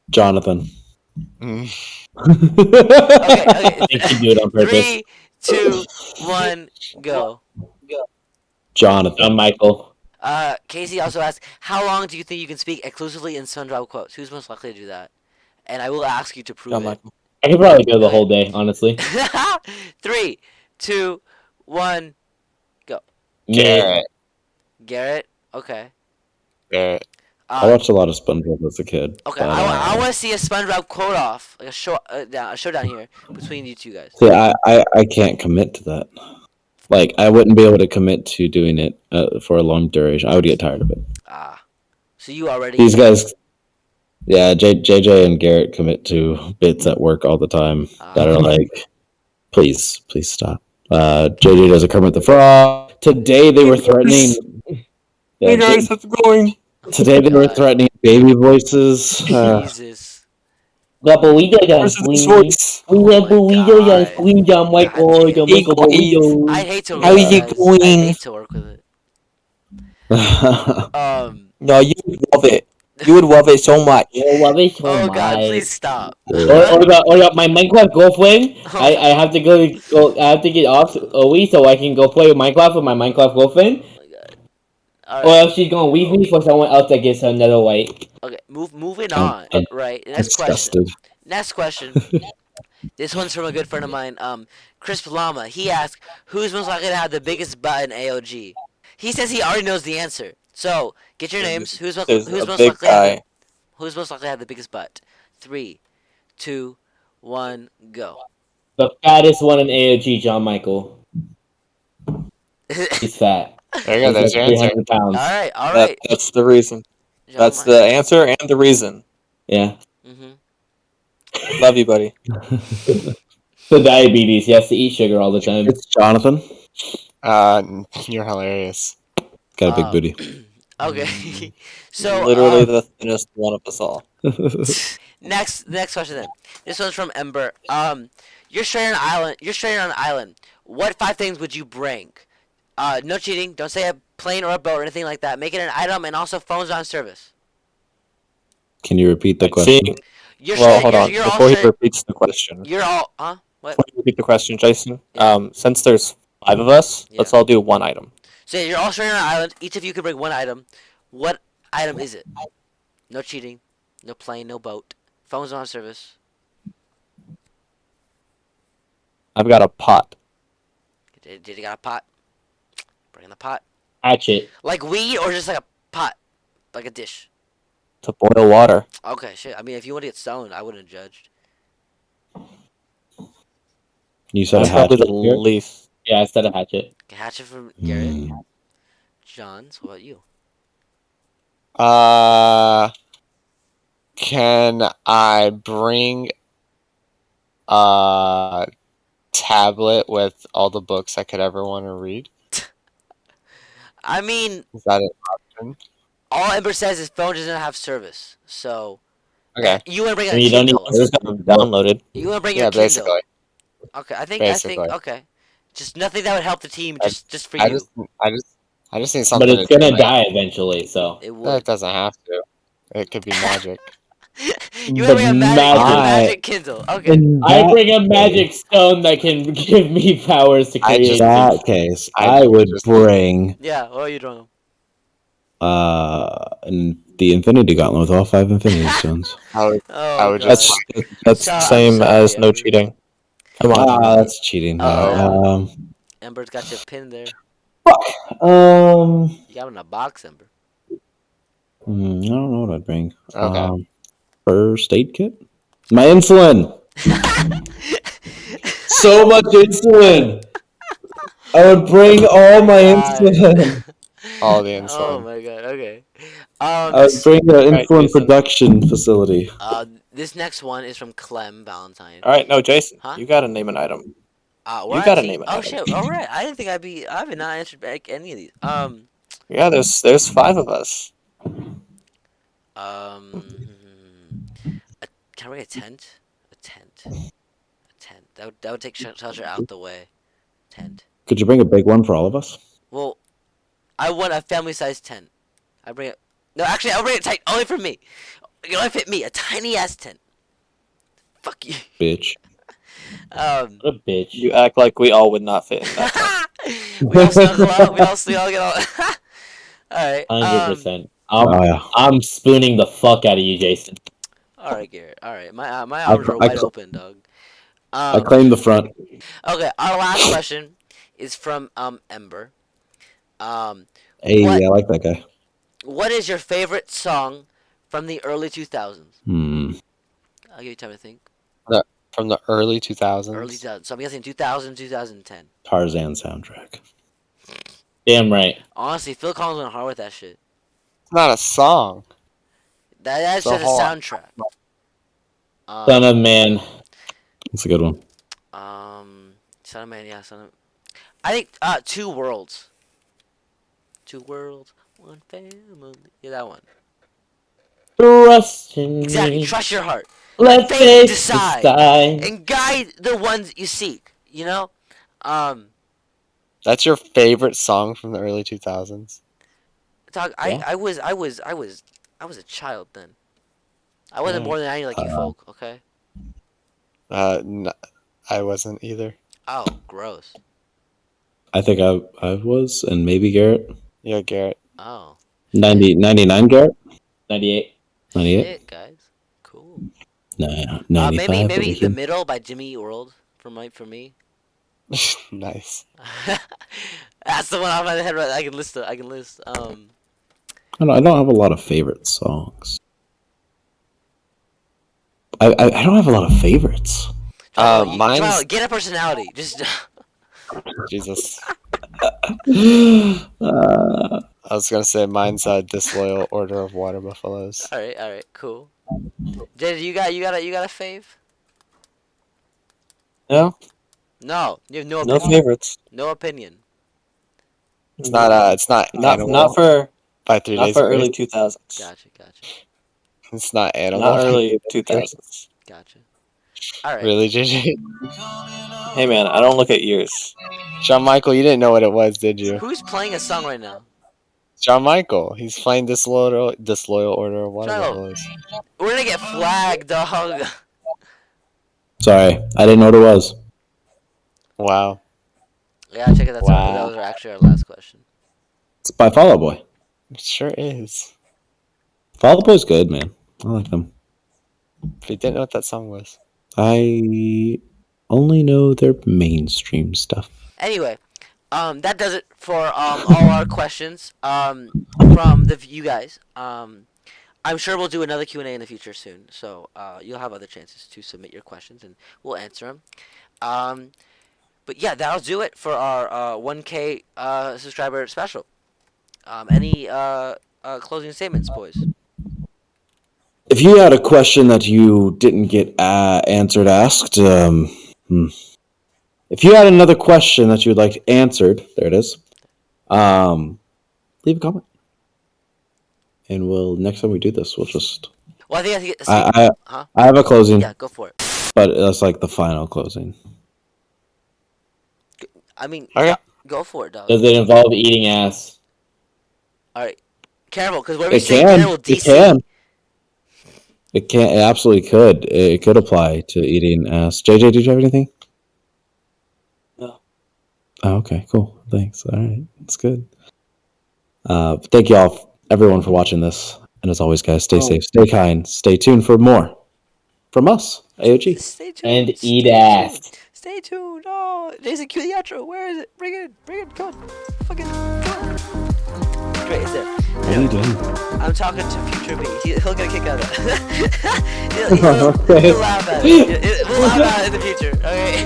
Jonathan. Mm. Okay. I think you do it on purpose. 3, 2, 1, go. Jonathan. Michael. Casey also asked, how long do you think you can speak exclusively in SpongeBob quotes? Who's most likely to do that? And I will ask you to prove John it. Michael. I could probably go the whole day, honestly. 3, 2, 1, Garrett. Garrett? Okay. Garrett. I watched a lot of SpongeBob as a kid. Okay, but, I want to see a SpongeBob quote off, like a showdown here between you two guys. See, I can't commit to that. Like, I wouldn't be able to commit to doing it for a long duration. I would get tired of it. So you already These guys, yeah, JJ and Garrett commit to bits at work all the time that are like, please stop. JJ does a Kermit the Frog. Today they were threatening. Yeah, Hey guys, how's it going? today they were threatening baby voices. Jesus. The burrito yan, Versus this Queen. voice. We have Oh my burrito yan, God. Queen John Michael. John Hey, Michael guys. burrito. I hate to work How with you you guys. I going? hate to work with it. No, you would love it. You would love it so much. Oh, love it so Oh God, much. please stop. Or my Minecraft girlfriend. I have to go. I have to get off early so I can go play Minecraft with my Minecraft girlfriend. Oh my God. Or Alright. else she's gonna leave me for someone else that gives her another light. Okay. Moving on. I'm Right. Next question. disgusted. Next question. This one's from a good friend of mine, Chris Palama. He asked, "Who's most likely to have the biggest butt in AOG?" He says he already knows the answer. So get your names. Who's most There's likely? a big guy. Who's most likely to have the biggest butt? 3, 2, 1, go. The fattest one in AOG, John Michael. He's fat. There you go. There's He's your like answer. 300 pounds. All right. That's the reason. John That's Mi- the answer and the reason. Yeah. Mhm. Love you, buddy. The diabetes. He has to eat sugar all the time. It's Jonathan. You're hilarious. Got a big booty. Okay. So Literally the thinnest one of us all. next question then. This one's from Ember. You're stranded on an island. On an island. What 5 things would you bring? No cheating. Don't say a plane or a boat or anything like that. Make it an item and also phones on service. Can you repeat the question? See, You're well, stranded- hold on. You're all Before he stranded- repeats the question. You're all what? Before you repeat the question, Jason. Yeah. Since there's 5 of us, Yeah. let's all do one item. So you're all stranded on an island. Each of you could bring one item. What item is it? No cheating. No plane. No boat. Phones on service. I've got a pot. Did you got a pot? Bring in the pot. Hatchet. Like weed or just like a pot? Like a dish? To boil water. Okay, shit. I mean, if you want to get stoned, I wouldn't have judged. You said That's a probably hatchet. the here? least. Yeah, I said a hatchet. A hatchet from Garrett. John, so what about you? Can I bring a tablet with all the books I could ever want to read? I mean, Is that an option? all Ember says is phone doesn't have service. So Okay. you want to bring I a mean, you don't need Kindle. to just have them downloaded. You want to bring Yeah, your Kindle. basically. Okay, I think Basically. okay. Just nothing that would help the team. I- Just for I you. I just need something But it's to do. gonna die eventually, so. It It would. doesn't have to. It could be magic. You want to But bring a magic- magic Kindle. Okay. In I that bring a case- magic stone that can give me powers to I create just- In that things. case, I I would just- bring Yeah. What are you doing? the Infinity Gauntlet with all 5 Infinity Stones. I would, Oh, I would God. just. That's So- the I'm same sorry, as no Ember. cheating. Come on. Ah, that's cheating. Oh. Ember's got your pin there. Um, You got him in a box, Ember. I don't know what I'd bring. Okay. First aid kit. My insulin. So much insulin. I would bring all my God. insulin. All the Oh insulin. my God. Okay. I would bring an Right, insulin Jason. production facility. This next one is from Clem Valentine. All right, no, Jason, Huh? you gotta name an item. We're You gotta actually- name it, Oh Adam. shit! All right. I didn't think I'd be. I have not answered back any of these. Yeah, there's 5 of us. Can I bring a tent? A tent. A tent. That would take shelter out the way. Tent. Could you bring a big one for all of us? Well, I want a family-sized tent. I bring it. No, actually, I'll bring a tent only for me. It can only fit me. A tiny ass tent. Fuck you. Bitch. What a bitch. You act like we all would not fit in that. We all snuggle up. We all get all. All right. 100%. Oh, yeah. I'm spooning the fuck out of you, Jason. All right, Garrett. All right. My arms are I wide cl- open, dog. I claim the front. Okay. Our last question is from Ember. Hey, What? I like that guy. What is your favorite song from the early 2000s? I'll give you time to think. From the early 2000s. Early 2000s. So I'm guessing 2000, 2010. Tarzan soundtrack. Damn right. Honestly, Phil Collins went hard with that shit. It's not a song. That's So just a hold on. soundtrack. Son of man. That's a good one. Son of Man, yeah, Son of. I think Two Worlds. Two worlds, one family. Yeah, that one. Trust in Exactly. me. Trust your heart. Let fate fate decide. decide. And guide the ones you seek. You know? That's your favorite song from the early 2000s? Dog, Yeah. I was a child then. I wasn't born in the 90s like you folk, okay? I wasn't either. Oh, gross. I think I was, and maybe Garrett. Yeah, Garrett. Oh. 99 Garrett? 98. 98? Shit, guys. Cool. Nah, 95. Maybe over The here. Middle by Jimmy Eat World for me. Nice. That's the one off my head. Right, I can list. I don't have a lot of favorite songs. I don't have a lot of favorites. Mine's- Get a personality. Just. Jesus. Uh, I was gonna say mine's Disloyal Order of Water Buffaloes. All right, cool. Jay, you got a fave? No, No, you have no no opinion. favorites. No opinion. It's not Not Animal for by 3 not Days for Grace. early 2000s. Gotcha. It's not Animal. Not early 2000s. Gotcha. All right. Really, JJ? Hey man, I don't look at years. John Michael, you didn't know what it was, did you? Who's playing a song right now? John Michael. He's playing Disloyal Order of Water Shiloh. Buffaloes. We're gonna get flagged, dog. sorry, I didn't know what it was. Wow. Yeah, check it. That was actually our last question. It's by Fall Out Boy. It sure is. Fall Out Boy's good, man. I like them. If you didn't know what that song was. I only know their mainstream stuff. Anyway, that does it for all our questions from you guys. I'm sure we'll do another Q&A in the future soon, so you'll have other chances to submit your questions and we'll answer them. But yeah, that'll do it for our 1K subscriber special. Any closing statements, boys? If you had a question that you didn't get asked, if you had another question that you'd like answered, there it is. Leave a comment, and next time we do this, we'll just. Well, I think I have to get. I have a closing, Yeah, go for it. but that's like the final closing. I mean, Okay. go for it, dog. Does it involve eating ass? All right, careful, because whatever you It say, can. then will It DC. can. It can. It absolutely could. It could apply to eating ass. JJ, did you have anything? No. Oh, okay. Cool. Thanks. All right. That's good. Thank you all, everyone, for watching this. And as always, guys, stay safe, stay kind, stay tuned for more from us, AOG. Stay tuned. And eat stay ass. Tuned. Stay tuned. Oh, Jason, cue the outro. Where is it? Bring it in. Bring it in. Come on. Fucking come on. Great, it's there. What are you doing? I'm talking to future me. He'll get a kick out of that. he'll Okay. laugh at it. We'll laugh at it in the future. Okay.